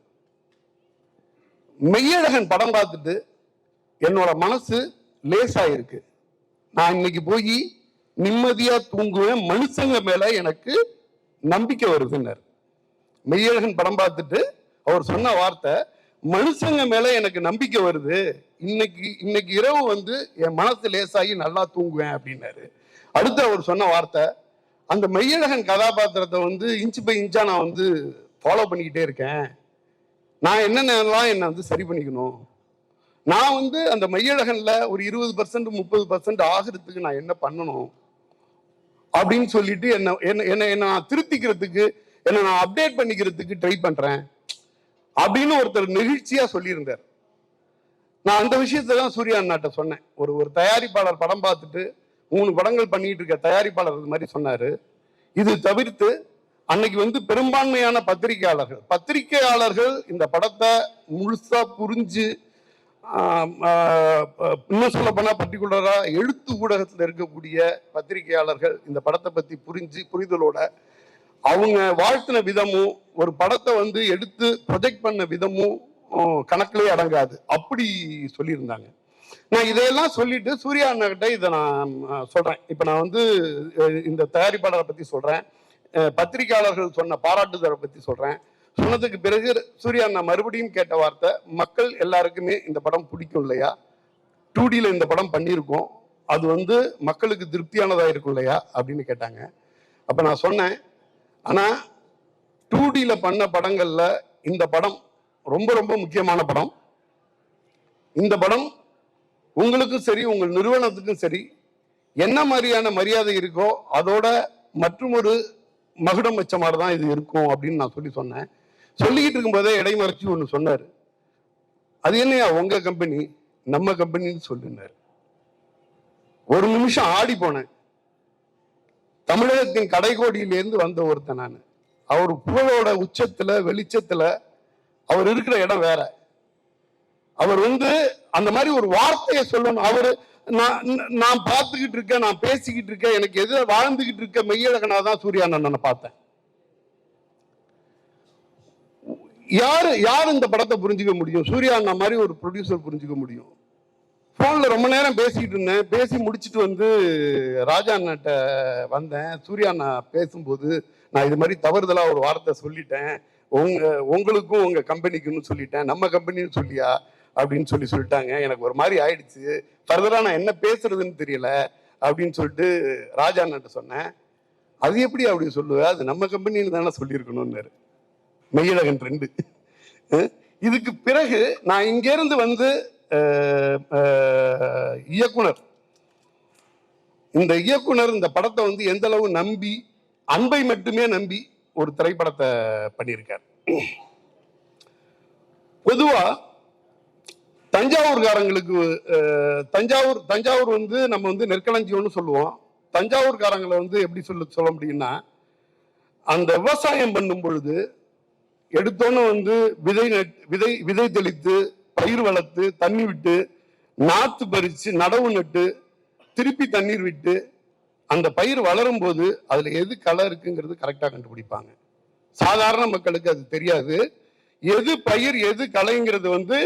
மெய்யழகன் படம் பார்த்துட்டு என்னோட மனசு லேசாயிருக்கு, நான் இன்னைக்கு போய் நிம்மதியா தூங்குவேன், மனுஷங்க மேல எனக்கு நம்பிக்கை வருதுன்னாரு. மெய்யழகன் படம் பார்த்துட்டு அவர் சொன்ன வார்த்தை, மனுஷங்க மேல எனக்கு நம்பிக்கை வருது, இன்னைக்கு இரவு வந்து என் மனசு லேசாகி நல்லா தூங்குவேன் அப்படின்னாரு. அடுத்து அவர் சொன்ன வார்த்தை, அந்த மெய்யழகன் கதாபாத்திரத்தை வந்து இன்ச்சு பை இன்ச்சா நான் வந்து ஃபாலோ பண்ணிக்கிட்டே இருக்கேன், நான் என்னென்னலாம் என்னை வந்து சரி பண்ணிக்கணும், நான் வந்து அந்த மெய்யழகன்ல ஒரு 20% 30% ஆகிறதுக்கு நான் என்ன பண்ணணும் அப்படின்னு சொல்லிட்டு என்ன நான் திருத்திக்கிறதுக்கு, என்ன நான் அப்டேட் பண்ணிக்கிறதுக்கு ட்ரை பண்றேன் அப்படின்னு ஒருத்தர் நெகிழ்ச்சியா சொல்லியிருந்தார். நான் அந்த விஷயத்தை தான் சூர்யா அண்ணாட்ட சொன்னேன். ஒரு தயாரிப்பாளர் படம் பார்த்துட்டு 3 படங்கள் பண்ணிட்டு இருக்க தயாரிப்பாளர் இது மாதிரி சொன்னாரு. இது தவிர்த்து அன்னைக்கு வந்து பெரும்பான்மையான பத்திரிகையாளர்கள் இந்த படத்தை முழுசா புரிஞ்சு, இன்னும் சொல்ல போனா பர்டிகுலரா எழுத்து ஊடகத்தில் இருக்கக்கூடிய பத்திரிகையாளர்கள் இந்த படத்தை பத்தி புரிதலோட அவங்க வாழ்த்தின விதமும் ஒரு படத்தை வந்து எடுத்து ப்ரொஜெக்ட் பண்ண விதமும் கணக்கிலே அடங்காது, அப்படி சொல்லியிருந்தாங்க. நான் இதையெல்லாம் சொல்லிட்டு சூர்யா அண்ணா கிட்ட இதை நான் சொல்றேன். இப்ப நான் வந்து இந்த தயாரிப்பாளரை பத்தி சொல்றேன், பத்திரிகையாளர்கள் சொன்ன பாராட்டுதலை பத்தி சொல்றேன். சொன்னதுக்கு பிறகு சூர்யா அண்ணா மறுபடியும் கேட்ட வார்த்தை, மக்கள் எல்லாருக்குமே இந்த படம் பிடிக்கும் இல்லையா, 2Dல இந்த படம் பண்ணியிருக்கோம், அது வந்து மக்களுக்கு திருப்தியானதா இருக்கும் இல்லையா அப்படின்னு கேட்டாங்க. அப்ப நான் சொன்னேன், ஆனா 2Dல பண்ண படங்கள்ல இந்த படம் ரொம்ப ரொம்ப முக்கியமான படம். இந்த படம் உங்களுக்கும் சரி உங்கள் நிறுவனத்துக்கும் சரி என்ன மாதிரியான மரியாதை இருக்கோ அதோட மற்றும் ஒரு மகுடம் வச்ச மாதிரி தான் இது இருக்கும் அப்படின்னு நான் சொன்னேன். சொல்லிக்கிட்டு இருக்கும்போதே இடைமறைச்சு ஒன்று சொன்னார், அது என்னையா உங்க கம்பெனி நம்ம கம்பெனின்னு சொல்லினார். ஒரு நிமிஷம் ஆடி போனேன். தமிழகத்தின் கடைகோடியிலேருந்து வந்த ஒருத்தன் நான். அவர் புகழோட உச்சத்துல வெளிச்சத்துல அவர் இருக்கிற இடம் வேற. அவர் வந்து அந்த மாதிரி ஒரு வார்த்தையை சொல்லணும். அவரு நான் பார்த்துக்கிட்டு இருக்கேன், நான் பேசிக்கிட்டு இருக்கேன், எனக்கு எது வாழ்ந்துகிட்டு இருக்க மெய்யழகனா தான் சூர்யா நான் பார்த்தேன். யாரு இந்த படத்தை புரிஞ்சுக்க முடியும்? சூர்யா அண்ணா மாதிரி ஒரு ப்ரொடியூசர் புரிஞ்சுக்க முடியும். போன்ல ரொம்ப நேரம் பேசிட்டு இருந்தேன். பேசி முடிச்சுட்டு வந்து ராஜா அண்ணாட்ட வந்தேன். சூர்யா அண்ணா பேசும்போது நான் இது மாதிரி தவறுதலா ஒரு வார்த்தை சொல்லிட்டேன், உங்களுக்கும் உங்க கம்பெனிக்குன்னு சொல்லிட்டேன், நம்ம கம்பெனின்னு சொல்லியா அப்படின்னு சொல்லிட்டாங்க. எனக்கு ஒரு மாதிரி ஆயிடுச்சு, ஃபர்தரா நான் என்ன பேசுறதுன்னு தெரியல அப்படின்னு சொல்லிட்டு ராஜா அண்ணாட்ட சொன்னேன். அது எப்படி அப்படி சொல்லுவேன், அது நம்ம கம்பெனின்னு தானே சொல்லியிருக்கணும்னாரு மெய்யழகன் 2. இதுக்கு பிறகு நான் இங்கிருந்து வந்து இந்த இயக்குனர் இந்த படத்தை வந்து எந்த அளவு நம்பி, அன்பை மட்டுமே நம்பி ஒரு திரைப்படத்தை பண்ணியிருக்கார். பொதுவா தஞ்சாவூர்காரங்களுக்கு தஞ்சாவூர் வந்து நம்ம வந்து நெற்களஞ்சியம்னு சொல்லுவோம். தஞ்சாவூர்காரங்களை வந்து எப்படி சொல்ல முடியும்னா, அந்த விவசாயம் பண்ணும் பொழுது எடுத்தோன்னு வந்து விதை தெளித்து பயிர் வளர்த்து தண்ணி விட்டு நாத்து பறிச்சு நடவு நட்டு திருப்பி தண்ணீர் விட்டு அந்த பயிர் வளரும் போது அதுல எது களை இருக்குங்கிறது கரெக்டா கண்டுபிடிப்பாங்க. சாதாரண மக்களுக்கு அது தெரியாது. எது பயிர் எது களைங்கிறது வந்து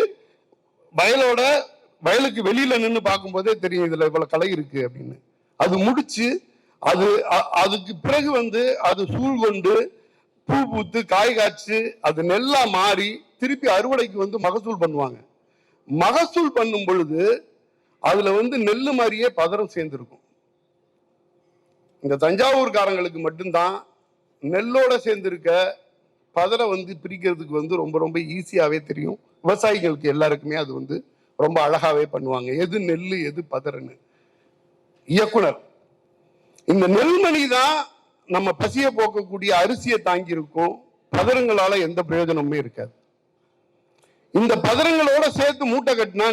வயலுக்கு வெளியில நின்று பார்க்கும்போதே தெரியும் இதுல இவ்வளவு களை இருக்கு அப்படின்னு. அது முடிச்சு அதுக்கு பிறகு வந்து அது சூழ் கொண்டு பூ பூத்து காய் காய்ச்சி அது நெல்லா மாறி திருப்பி அறுவடைக்கு வந்து மகசூல் பண்ணுவாங்க. மகசூல் பண்ணும் பொழுது அதுல வந்து நெல்லு மாதிரியே பதறம் சேர்ந்திருக்கும். இந்த தஞ்சாவூர்காரங்களுக்கு மட்டும்தான் நெல்லோட சேர்ந்திருக்க பதரை வந்து பிரிக்கிறதுக்கு வந்து ரொம்ப ரொம்ப ஈஸியாவே தெரியும். விவசாயிகளுக்கு எல்லாருக்குமே அது வந்து ரொம்ப அழகாவே பண்ணுவாங்க, எது நெல்லு எது பதறுன்னு. இயக்குனர், இந்த நெல்மணி தான் நம்ம பசியை போக்கக்கூடிய அரிசியை தாங்கி இருக்கும். பதறுங்களால எந்த பிரயோஜனமுமே இருக்காது. இந்த பதறுங்களோட சேர்த்து மூட்டை கட்டினா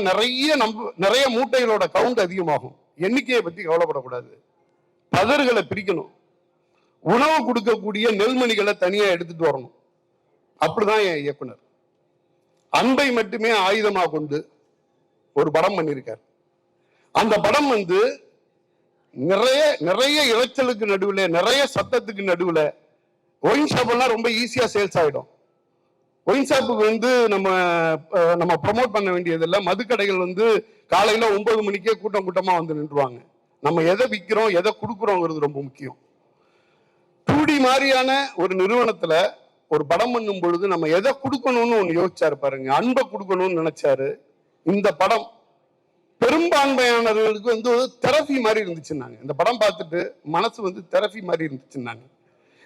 நிறைய மூட்டைகளோட கவுண்ட் அதிகமாகும். எண்ணிக்கையை பத்தி கவலைப்படக்கூடாது, பதறுகளை பிரிக்கணும். உணவு கொடுக்கக்கூடிய நெல்மணிகளை தனியா எடுத்துட்டு வரணும். அப்படிதான் என் இயக்குனர் அன்பை மட்டுமே ஆயுதமாக கொண்டு ஒரு படம் பண்ணியிருக்கார். அந்த படம் வந்து நிறைய இறைச்சலுக்கு நடுவில், நிறைய சத்தத்துக்கு நடுவில் ஒயின் ஷாப் எல்லாம் ரொம்ப ஈஸியா சேல்ஸ் ஆயிடும். ஒயின் ஷாப்புக்கு வந்து நம்ம ப்ரமோட் பண்ண வேண்டியதில்லை. மதுக்கடைகள் வந்து காலையில 9 மணிக்கே கூட்டமா வந்து நின்றுவாங்க. நம்ம எதை விற்கிறோம் எதை கொடுக்குறோங்கிறது ரொம்ப முக்கியம். 2D மாதிரியான ஒரு நிறுவனத்துல ஒரு படம் பண்ணும் பொழுது நம்ம எதை கொடுக்கணும்னு ஒண்ணு யோசிச்சாரு பாருங்க. அன்பை கொடுக்கணும்னு நினைச்சாரு. இந்த படம் பெரும்பான்மையானவர்களுக்கு வந்து தெரபி மாதிரி இருந்துச்சுன்னாங்க. இந்த படம் பார்த்துட்டு மனசு வந்து தெரபி மாதிரி இருந்துச்சுன்னாங்க.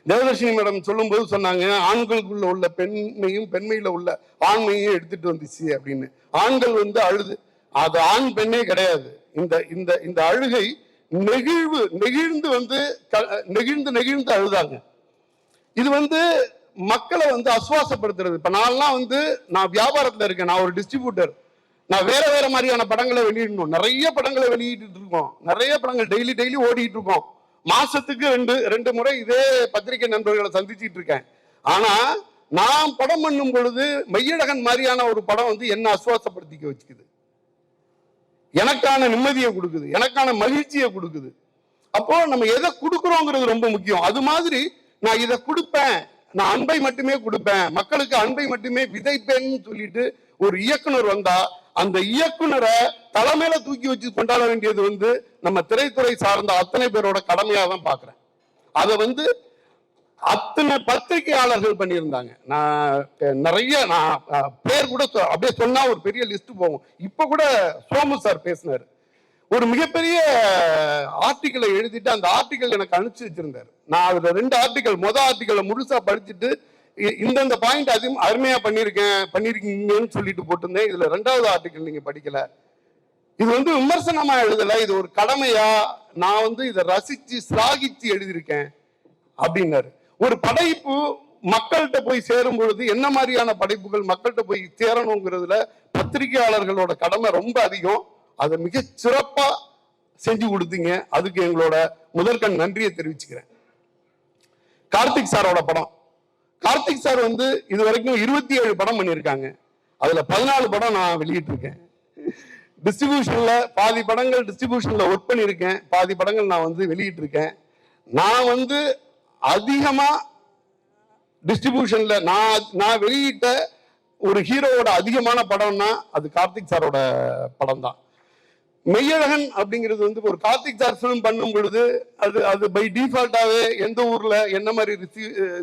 தேவதர்ஷினி மேடம் சொல்லும் போது சொன்னாங்க, ஆண்களுக்குள்ள உள்ள பெண்மையும் பெண்மையில உள்ள ஆண்மையும் எடுத்துட்டு வந்துச்சு அப்படின்னு. ஆண்கள் வந்து அழுது, அது ஆண் பெண்ணே கிடையாது. இந்த இந்த இந்த அழுகை நெகிழ்ந்து வந்து நெகிழ்ந்து அழுதாங்க. இது வந்து மக்களை வந்து அசுவாசப்படுத்துறது. இப்ப நான் வியாபாரத்துல இருக்கேன், நான் ஒரு டிஸ்ட்ரிபியூட்டர். நான் வேற மாதிரியான படங்களை வெளியிடணும். நிறைய படங்களை வெளியிட்டு இருக்கோம், நிறைய படங்கள் டெய்லி ஓடிட்டு இருக்கோம். மாசத்துக்கு ரெண்டு முறை இதே பத்திரிகை நண்பர்களை சந்திச்சுட்டு இருக்கேன். ஆனா நான் படம் பண்ணும் பொழுது மெய்யழகன் மாதிரியான ஒரு படம் வந்து என்ன அசுவாசப்படுத்திக்க வச்சுக்குது, எனக்கான நிம்மதியை கொடுக்குது, எனக்கான மகிழ்ச்சியை கொடுக்குது. அப்போ நம்ம எதை கொடுக்குறோங்கிறது ரொம்ப முக்கியம். அது மாதிரி நான் இதை கொடுப்பேன், நான் அன்பை மட்டுமே கொடுப்பேன், மக்களுக்கு அன்பை மட்டுமே விதைப்பேன்னு சொல்லிட்டு ஒரு இயக்குனர் வந்தா அந்த இயக்குனரை தலைமையில தூக்கி வச்சு கொண்டாட வேண்டியது வந்து நம்ம திரைத்துறை சார்ந்த அத்தனை பேரோட கடமையா தான் பாக்குறேன். அதை வந்து அத்தனை பத்திரிகையாளர்கள் பண்ணியிருந்தாங்க. நான் பேர் கூட அப்படியே சொன்னா ஒரு பெரிய லிஸ்ட் போகும். இப்ப கூட சோமு சார் பேசினாரு, ஒரு மிகப்பெரிய ஆர்டிக்கலை எழுதிட்டு அந்த ஆர்டிக்கல் எனக்கு அனுப்பிச்சு வச்சிருந்தாரு. நான் அதுல 2 ஆர்டிக்கல், ஆர்டிக்கலை முழுசா படிச்சுட்டு இந்த பாயிண்ட் அருமையா பண்ணிருக்கீங்கன்னு சொல்லிட்டு போட்டிருந்தேன். இதுல 2வது ஆர்டிக்கல் நீங்க படிக்கல. இது வந்து விமர்சனமா எழுதல, இது ஒரு கடமையா நான் வந்து இதை ரசிச்சு சிலாகிச்சு எழுதியிருக்கேன் அப்படின்னாரு. ஒரு படைப்பு மக்கள்கிட்ட போய் சேரும் பொழுது என்ன மாதிரியான படைப்புகள் மக்கள்கிட்ட போய் சேரணுங்கிறதுல பத்திரிகையாளர்களோட கடமை ரொம்ப அதிகம். அதை மிக சிறப்பா செஞ்சு கொடுத்தீங்க. அதுக்கு எங்களோட முதற்கண் நன்றியை தெரிவிச்சுக்கிறேன். கார்த்திக் சாரோட படம், கார்த்திக் சார் வந்து இது வரைக்கும் 27 படம் பண்ணியிருக்காங்க. அதுல 14 படம் நான் வெளியிட்டு இருக்கேன். டிஸ்ட்ரிபியூஷன்ல பாதி படங்கள் டிஸ்ட்ரிபியூஷன்ல ஒர்க் பண்ணியிருக்கேன், பாதி படங்கள் நான் வந்து வெளியிட்டு இருக்கேன். நான் வந்து அதிகமா டிஸ்ட்ரிபியூஷன்ல நான் வெளியிட்ட ஒரு ஹீரோவோட அதிகமான படம்னா அது கார்த்திக் சாரோட படம் தான். மெய்யழகன் அப்படிங்கிறது வந்து ஒரு கார்த்திக் சார் ஃபிலிம் பண்ணும் பொழுது அது பை டிஃபால்ட்டாவே எந்த ஊர்ல என்ன மாதிரி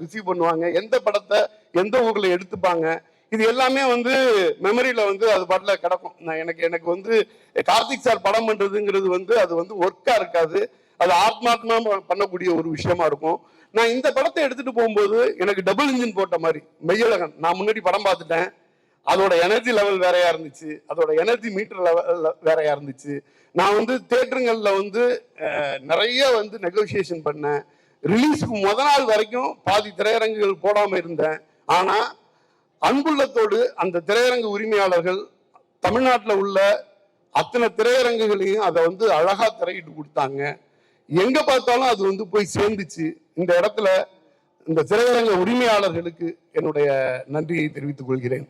ரிசீவ் பண்ணுவாங்க, எந்த படத்தை எந்த ஊர்ல எடுத்துப்பாங்க, இது எல்லாமே வந்து மெமரியில வந்து அது பாட்டில் கிடக்கும். எனக்கு வந்து கார்த்திக் சார் படம் பண்றதுங்கிறது வந்து அது வந்து ஒர்க்கா இருக்காது, அது ஆத்மாத்மா பண்ணக்கூடிய ஒரு விஷயமா இருக்கும். நான் இந்த படத்தை எடுத்துட்டு போகும்போது எனக்கு டபுள் இன்ஜின் போட்ட மாதிரி. மெய்யழகன் நான் முன்னாடி படம் பார்த்துட்டேன், அதோட எனர்ஜி லெவல் வேறையா இருந்துச்சு, அதோட எனர்ஜி மீட்டர் லெவல் வேறையா இருந்துச்சு. நான் வந்து தியேட்டருங்கள்ல வந்து நிறைய வந்து நெகோசியேஷன் பண்ணேன். ரிலீஸுக்கு நாள் வரைக்கும் பாதி திரையரங்குகள் போடாம இருந்தேன். ஆனா அன்புள்ளத்தோடு அந்த திரையரங்கு உரிமையாளர்கள் தமிழ்நாட்டில் உள்ள அத்தனை திரையரங்குகளையும் அதை வந்து அழகா திரையிட்டு கொடுத்தாங்க. எங்க பார்த்தாலும் அது வந்து போய் சேர்ந்துச்சு. இந்த இடத்துல இந்த திரையரங்க உரிமையாளர்களுக்கு என்னுடைய நன்றியை தெரிவித்துக் கொள்கிறேன்.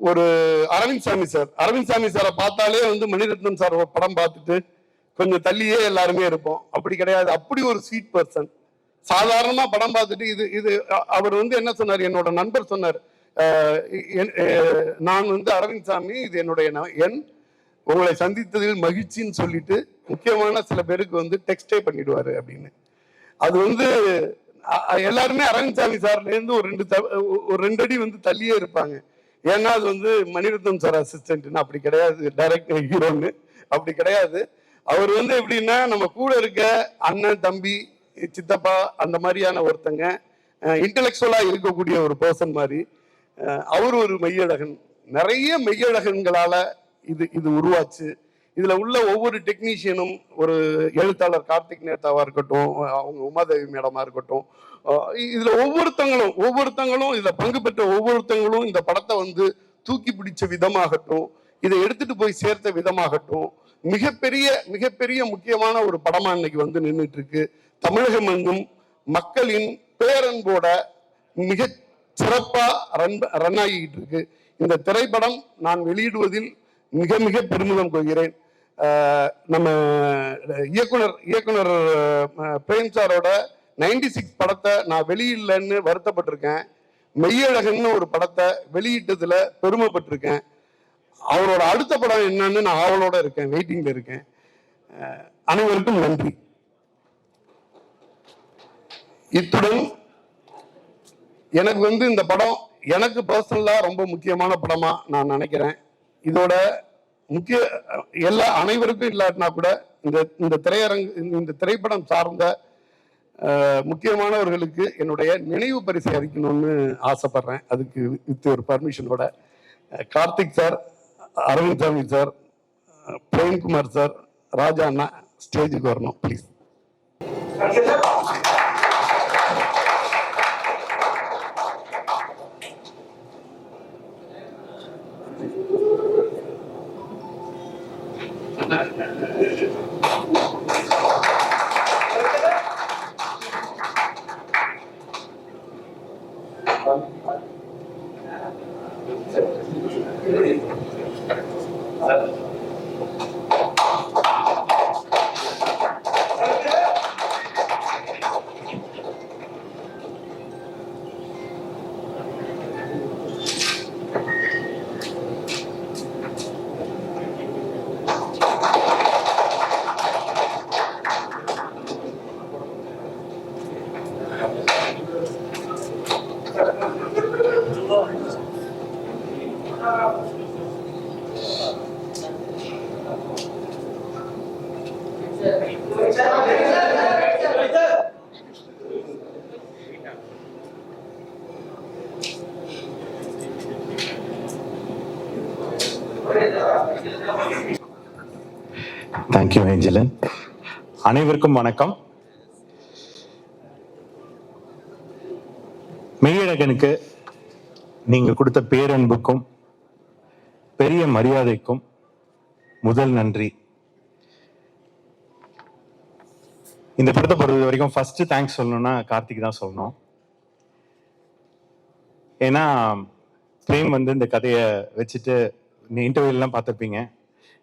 ஒரு அரவிந்த் சாமி சாரை பார்த்தாலே வந்து மணிரத்னம் சார் படம் பார்த்துட்டு கொஞ்சம் தள்ளியே எல்லாருமே இருப்போம். அப்படி கிடையாது, அப்படி ஒரு ஸ்வீட் பர்சன். சாதாரணமா படம் பார்த்துட்டு இது இது அவர் வந்து என்ன சொன்னார், என்னோட நண்பர் சொன்னார், நான் வந்து அரவிந்த் சாமி, இது என்னுடைய எண், உங்களை சந்தித்ததில் மகிழ்ச்சின்னு சொல்லிட்டு முக்கியமான சில பேருக்கு வந்து டெக்ஸ்டே பண்ணிடுவாரு அப்படின்னு. அது வந்து எல்லாருமே அரவிந்த் சாமி சார்ல இருந்து ஒரு ரெண்டு அடி வந்து தள்ளியே இருப்பாங்க. ஏன்னா அது வந்து மணிரத்னம் சார் அசிஸ்டன்ட்னு. அப்படி கிடையாது, டைரக்ட் ஹீரோன்னு அப்படி கிடையாது. அவர் வந்து எப்படின்னா நம்ம கூட இருக்க அண்ணன், தம்பி, சித்தப்பா அந்த மாதிரியான ஒருத்தங்க, இன்டெலெக்சுவலா இருக்கக்கூடிய ஒரு பர்சன் மாதிரி. அவர் ஒரு மெய்யழகன். நிறைய மெய்யழகன்களால இது உருவாச்சு. இதுல உள்ள ஒவ்வொரு டெக்னீஷியனும், ஒரு எழுத்தாளர் கார்த்திக் நேதாவா இருக்கட்டும், அவங்க உமாதேவி மேடமா இருக்கட்டும், இதுல ஒவ்வொருத்தங்களும் இதுல பங்கு பெற்ற ஒவ்வொருத்தங்களும் இந்த படத்தை வந்து தூக்கி பிடிச்ச விதமாகட்டும், இதை எடுத்துட்டு போய் சேர்த்த விதமாகட்டும், மிகப்பெரிய முக்கியமான ஒரு படமா இன்னைக்கு வந்து நின்றுட்டு இருக்கு. தமிழகம் எங்கும் மக்களின் பேரன்போட மிக சிறப்பா ரன் ஆகிட்டு இருக்கு. இந்த திரைப்படம் நான் வெளியிடுவதில் மிக பெருமிதம் கொள்கிறேன். நம்ம இயக்குனர் பிரேம் சாரோட 96 படத்தை நான் வெளியிடலன்னு வருத்தப்பட்டிருக்கேன். மெய்யழகன்னு ஒரு படத்தை வெளியிட்டதுல பெருமைப்பட்டிருக்கேன். அவரோட அடுத்த படம் என்னன்னு நான் ஆவலோட இருக்கேன், வெயிட்டிங்ல இருக்கேன். அனைவருக்கும் நன்றி. இத்துடன் எனக்கு வந்து இந்த படம் எனக்கு பர்சனலா ரொம்ப முக்கியமான படமா நான் நினைக்கிறேன். இதோட அனைவருக்கும் இல்லாட்டினா கூட இந்த திரைப்படம் சார்ந்த முக்கியமானவர்களுக்கு என்னுடைய நினைவு பரிசை அளிக்கணும்னு ஆசைப்படுறேன். அதுக்கு வித் ஒரு பர்மிஷனோட Karthik sir, Aravind Swamy sir, Premkumar sir, ராஜா அண்ணா ஸ்டேஜுக்கு வரணும் ப்ளீஸ். தேங்க்யூ ஏஞ்சலன். அனைவருக்கும் வணக்கம். மெய்யழகனுக்கு நீங்கள் கொடுத்த பேரன்புக்கும் பெரிய மரியாதைக்கும் முதல் நன்றி. இந்த படத்தை பொறுத்த வரைக்கும் ஃபர்ஸ்ட் தேங்க்ஸ் சொல்லணும்னா கார்த்திக் தான் சொல்லணும். ஏன்னா பிரேம் வந்து இந்த கதையை வச்சுட்டு, இன்டர்வியூலாம் பார்த்துருப்பீங்க,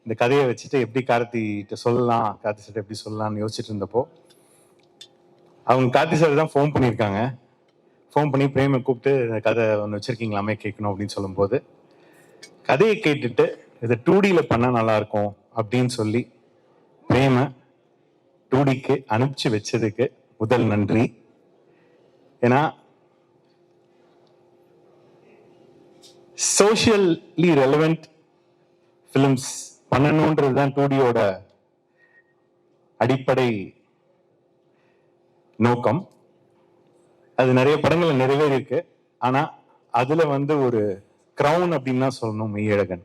இந்த கதையை வச்சுட்டு எப்படி கார்த்திகிட்ட சொல்லலாம், கார்த்தி சார் எப்படி சொல்லலாம்னு யோசிச்சுட்டு இருந்தப்போ அவங்க கார்த்தி சார் தான் ஃபோன் பண்ணியிருக்காங்க. ஃபோன் பண்ணி பிரேமை கூப்பிட்டு இந்த கதை ஒன்று வச்சிருக்கீங்களாமே கேட்கணும் அப்படின்னு சொல்லும்போது, கதையை கேட்டுட்டு இதை 2Dல பண்ணால் நல்லா இருக்கும் அப்படின்னு சொல்லி பிரேமை 2Dக்கு அனுப்பிச்சு வச்சதுக்கு முதல் நன்றி. ஏன்னா சோஷியலி ரெலவெண்ட் ஃபிலிம்ஸ் பண்ணணுன்றது தான் 2Dயோட அடிப்படை நோக்கம். அது நிறைய படங்களை நிறைவேறி இருக்கு. ஆனா அதுல வந்து ஒரு கிரவுன் அப்படின்னு தான் சொல்லணும் மெய்யழகன்.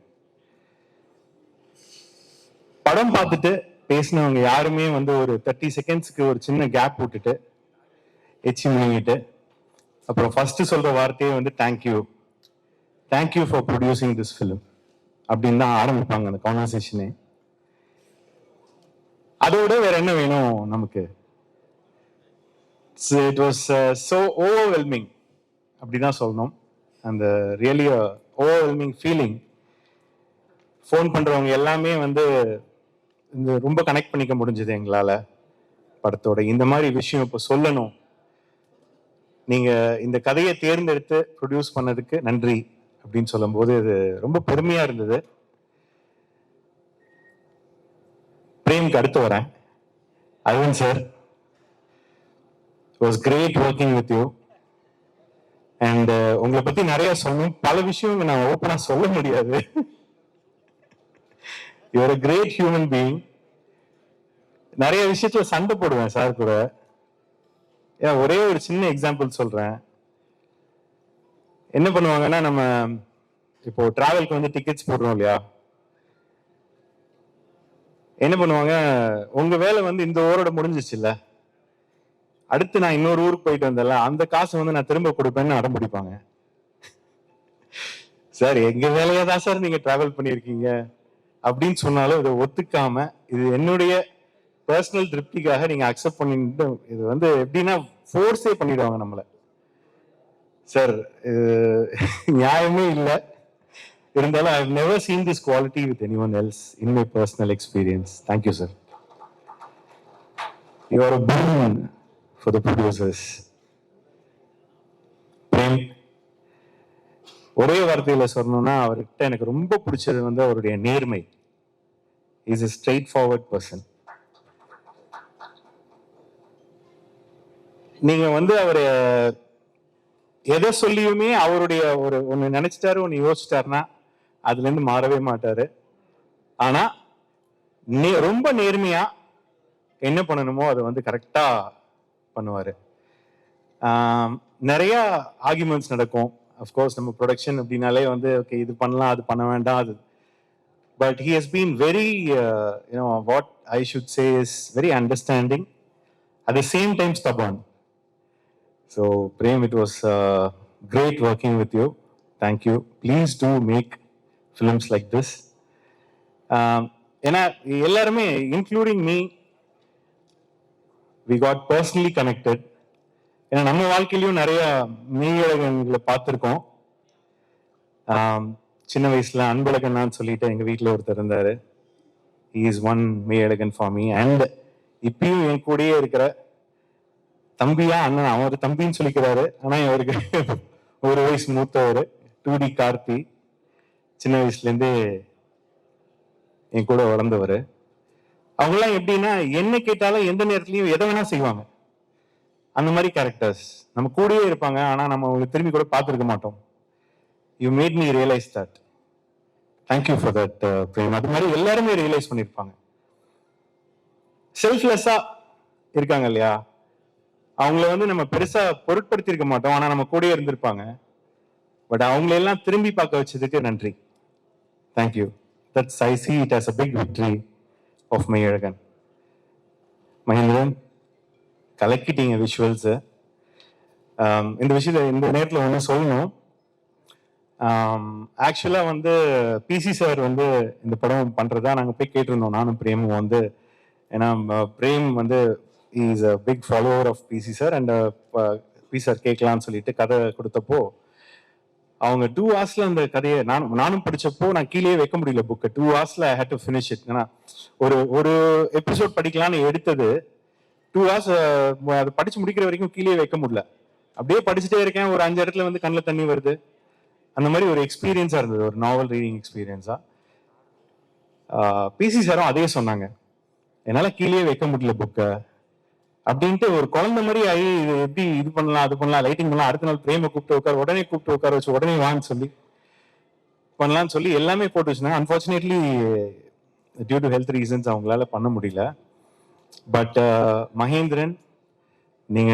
படம் பார்த்துட்டு பேசினவங்க யாருமே வந்து ஒரு 30 செகண்ட்ஸ்க்கு ஒரு சின்ன கேப் விட்டுட்டு எச்சி முழுங்கிட்டு அப்புறம் ஃபர்ஸ்ட் சொல்ற வார்த்தையே வந்து thank you for producing this film அப்படின்னு தான் ஆரம்பிப்பாங்க அந்த கான்வர்சேஷனே. அதோட வேற என்ன வேணும் நமக்கு? இட் வாஸ் so overwhelming அப்படிதான் சொல்லணும். அந்த ரியலி ஓவர்வெல்மிங் ஃபீலிங். ஃபோன் பண்றவங்க எல்லாமே வந்து இந்த ரொம்ப கனெக்ட் பண்ணிக்க முடிஞ்சது எங்களால் படத்தோட. இந்த மாதிரி விஷயம் இப்போ சொல்லணும், நீங்கள் இந்த கதையை தேர்ந்தெடுத்து ப்ரொடியூஸ் பண்ணதுக்கு நன்றி அப்படின்னு சொல்லும்போது இது ரொம்ப பெருமையாக இருந்தது. பிரேம்க்கு அடுத்து வரேன். Aravind sir, it was great working with you. And உங்களை பற்றி நிறைய சொல்லணும், பல விஷயம் நான் ஓப்பனாக சொல்ல முடியாது. You are a great human being. நிறைய விஷயத்துல சண்டை போடுவேன் சார் கூட. ஏன் ஒரே ஒரு சின்ன எக்ஸாம்பிள் சொல்றேன். என்ன பண்ணுவாங்கன்னா, நம்ம இப்போ டிராவல்க்கு வந்து டிக்கெட்ஸ் போடுறோம் இல்லையா, என்ன பண்ணுவாங்க, உங்க வேலை வந்து இந்த ஊரோட முடிஞ்சிச்சு இல்ல, அடுத்து நான் இன்னொரு ஊருக்கு போயிட்டு வந்தேன்ல, அந்த காசு வந்து நான் திரும்ப கொடுப்பேன்னு அடம் பிடிப்பாங்க. சார் எங்க வேலையா தான் சார் நீங்க டிராவல் பண்ணியிருக்கீங்க அப்படின்னு சொன்னாலும் இதை ஒத்துக்காம, இது என்னுடைய பர்சனல் திருப்திக்காக நீங்க அக்செப்ட் பண்ணிட்டு, இது வந்து எப்படின்னா ஃபோர்ஸே பண்ணிடுவாங்க நம்மள. சார் இது நியாயமே இல்லை. இருந்தாலும் I've never seen this quality with anyone else in my personal experience. Thank you, sir. You are a boon for the producers. Prem, ஒரே வார்த்தையில சொல்லணும்னா அவர்கிட்ட எனக்கு ரொம்ப பிடிச்சது வந்து அவருடைய நேர்மை. Is a straightforward person. நீங்க வந்து அவரை எதை சொல்லியுமே அவருடைய ஒரு ஒண்ணு நினைச்சிட்டாரு, ஒண்ணு யோசிச்சிட்டாருன்னா அதுல இருந்து மாறவே மாட்டாரு. ஆனா ரொம்ப நேர்மையா என்ன பண்ணணுமோ அதை வந்து கரெக்டா பண்ணுவாரு. நிறைய ஆர்குமெண்ட்ஸ் நடக்கும். அஃப்கோர்ஸ் நம்ம ப்ரொடக்ஷன் அப்படின்னாலே வந்து ஓகே இது பண்ணலாம் அது பண்ண வேண்டாம் அது. But he has been very what I should say is very understanding, at the same time stubborn. So Prem, it was great working with you. Thank you. Please do make films like this. ஏன்னா எல்லாருமே including me, we got personally connected. ஏன்னா நம்ம வாழ்க்கையிலையும் நிறைய மெய்யழகங்களை பார்த்துருக்கோம். சின்ன வயசுல அன்பழகன்னான்னு சொல்லிட்டு எங்க வீட்டில் ஒருத்தர் இருந்தாரு. he is one Meiyazhagan for me. And இப்பயும் என் கூடயே இருக்கிற தம்பியா அண்ணன், அவர் தம்பின்னு சொல்லிக்கிறாரு, ஆனா அவருக்கு ஒரு வயசு மூத்தவர் 2D கார்த்தி, சின்ன வயசுல இருந்தே என் கூட வளர்ந்தவர். அவங்கெல்லாம் எப்படின்னா என்ன கேட்டாலும் எந்த நேரத்துலயும் எதை வேணா செய்வாங்க. அந்த மாதிரி கேரக்டர்ஸ் நம்ம கூடயே இருப்பாங்க, ஆனா நம்ம அவங்களுக்கு திரும்பி கூட பார்த்துருக்க மாட்டோம். You made me realise that. Thank you for that Prem. அது மாதிரி எல்லாருமே ரியலைஸ் பண்ணியிருப்பாங்க. செல்ஃப்லெஸ்ஸா இருக்காங்க இல்லையா, அவங்கள வந்து நம்ம பெருசா பொருட்படுத்தி இருக்க மாட்டோம், ஆனா நம்ம கூடயே இருந்திருப்பாங்க. பட் அவங்களெல்லாம் திரும்பி பார்க்க வச்சதுக்கு நன்றி. Thank you. That's I see it as a big victory of Meiyazhagan. Mahendran, கலக்கிட்டீங்க விஷுவல்ஸ். இந்த விஷயத்த இந்த நேரத்தில் ஒன்று சொல்லணும். ஆக்சுவலாக வந்து பிசி சார் வந்து இந்த படம் பண்ணுறதா நாங்கள் போய் கேட்டிருந்தோம், நானும் பிரேமும் வந்து. ஏன்னா பிரேம் வந்து is a big follower of PC sir. And PC sir கேட்கலான்னு சொல்லிட்டு கதை கொடுத்தப்போ அவங்க 2 hours அந்த கதையை நானும் படிச்சப்போ நான் கீழே வைக்க முடியல புக்கை. 2 hours I had to finish it. ஏன்னா ஒரு எபிசோட் படிக்கலான்னு எடுத்தது 2 hours அதை படிச்சு முடிக்கிற வரைக்கும் கீழே வைக்க முடியல. அப்படியே படிச்சுட்டே இருக்கேன், ஒரு 5 இடத்துல வந்து கண்ணில் தண்ணி வருது. அந்த மாதிரி ஒரு எக்ஸ்பீரியன்ஸா இருந்தது, ஒரு நாவல் ரீடிங் எக்ஸ்பீரியன்ஸா. பிசி சாரும் அதே சொன்னாங்க, என்னால கீழே வைக்க முடியல புக்கை அப்படின்ட்டு. ஒரு குழந்தை மாதிரி ஆகி இது எப்படி இது பண்ணலாம் அது பண்ணலாம் லைட்டிங் பண்ணலாம், அடுத்த நாள் பிரேமை உடனே கூப்பிட்டு உட்கார வச்சு உடனே வான்னு சொல்லி பண்ணலான்னு சொல்லி எல்லாமே போட்டு வச்சுனாங்க. Unfortunately due to health reasons அவங்களால பண்ண முடியல. பட் மகேந்திரன், நீங்க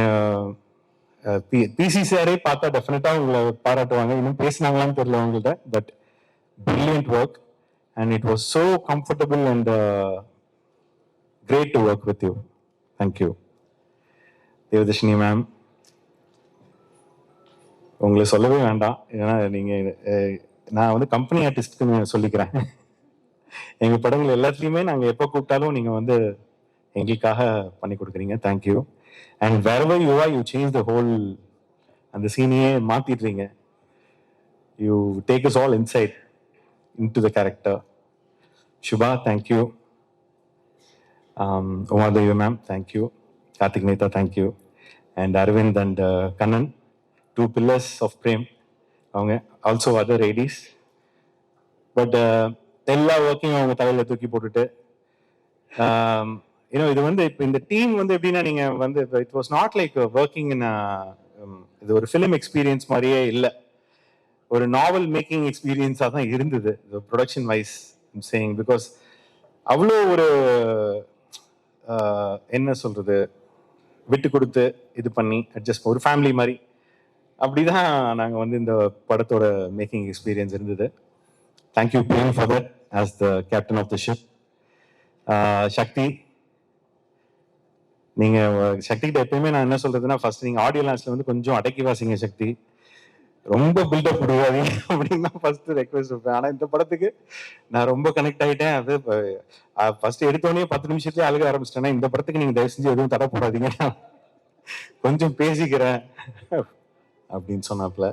பிசி சாரே பார்த்தா டெஃபினட்டா உங்களை பாராட்டுவாங்க. இன்னும் பேசினாங்களான்னு தெரியல உங்கள்கிட்ட. But brilliant work and it was so comfortable and great to work with you. Thank you. Devadarshini ma'am, உங்களை சொல்லவே வேண்டாம். ஏன்னா நீங்க நான் வந்து கம்பெனி ஆர்டிஸ்ட்க்கு சொல்லிக்கிறேன். எங்க படங்கள் எல்லாத்துலயுமே நாங்க எப்போ கூப்பிட்டாலும் நீங்க வந்து எங்களுக்காக பண்ணி கொடுக்குறீங்க. Thank you. And wherever you are, you change the whole அந்த சீனையே மாத்திடுறீங்க. You take us all inside into the character. Shubha, thank you. Umadevi ma'am, thank you. Karthik Mehta, thank you. And Arvind and Kannan, 2 pillars of Prem. அவங்க also other ladies. But எல்லா ஒர்க்கையும் அவங்க தலையில் தூக்கி போட்டுட்டு இது வந்து இப்போ இந்த டீம் வந்து எப்படின்னா நீங்கள் வந்து it was not like working in இது ஒரு ஃபிலிம் எக்ஸ்பீரியன்ஸ் மாதிரியே இல்லை, ஒரு நாவல் மேக்கிங் எக்ஸ்பீரியன்ஸாக தான் இருந்தது ப்ரொடக்ஷன் வைஸ் சேயிங். பிகாஸ் அவ்வளோ ஒரு என்ன சொல்றது, விட்டு கொடுத்து இது பண்ணி அட்ஜஸ்ட் ஒரு ஃபேமிலி மாதிரி அப்படிதான் நாங்கள் வந்து இந்த படத்தோட மேக்கிங் எக்ஸ்பீரியன்ஸ் இருந்தது. Thank you Prem for that as the captain of the ship. Sakthi, நீங்கள் சக்திகிட்ட எப்பயுமே நான் என்ன சொல்றதுன்னா, ஃபர்ஸ்ட் நீங்கள் ஆடியோ லான்ச்ல வந்து கொஞ்சம் அடக்கி வாசிங்க சக்தி, ரொம்ப பில்டப் கொடுக்காதீங்க அப்படின்னு தான் ஃபர்ஸ்ட் ரெக்வஸ்ட் வைப்பேன். ஆனால் இந்த படத்துக்கு நான் ரொம்ப கனெக்ட் ஆகிட்டேன். அது ஃபர்ஸ்ட் எடுத்தோடனே 10 நிமிஷத்துலேயே அழுக ஆரம்பிச்சிட்டேன்னா, இந்த படத்துக்கு நீங்கள் தயவு செஞ்சு எதுவும் தடை போடாதீங்க, கொஞ்சம் பேசிக்கிறேன் அப்படின்னு சொன்னாப்ல.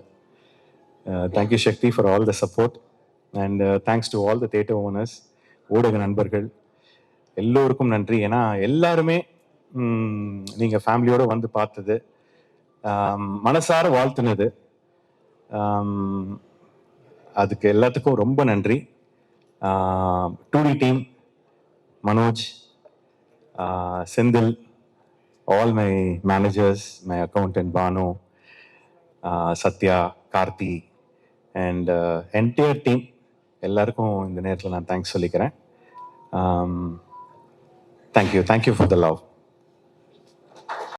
Thank you Sakthi for all the support and thanks to all the theatre owners, ஊடக நண்பர்கள் எல்லோருக்கும் நன்றி. ஏன்னா எல்லாருமே நீங்கள் ஃபேமிலியோடு வந்து பார்த்தது, மனசார வாழ்த்துனது, அதுக்கு எல்லாத்துக்கும் ரொம்ப நன்றி. 2D team, Manoj, Senthil, all my managers, my accountant Bhanu, Sathya, Karthi and entire team எல்லாருக்கும் இந்த நேரத்தில் நான் தேங்க்ஸ் சொல்லிக்கிறேன். Thank you for the love.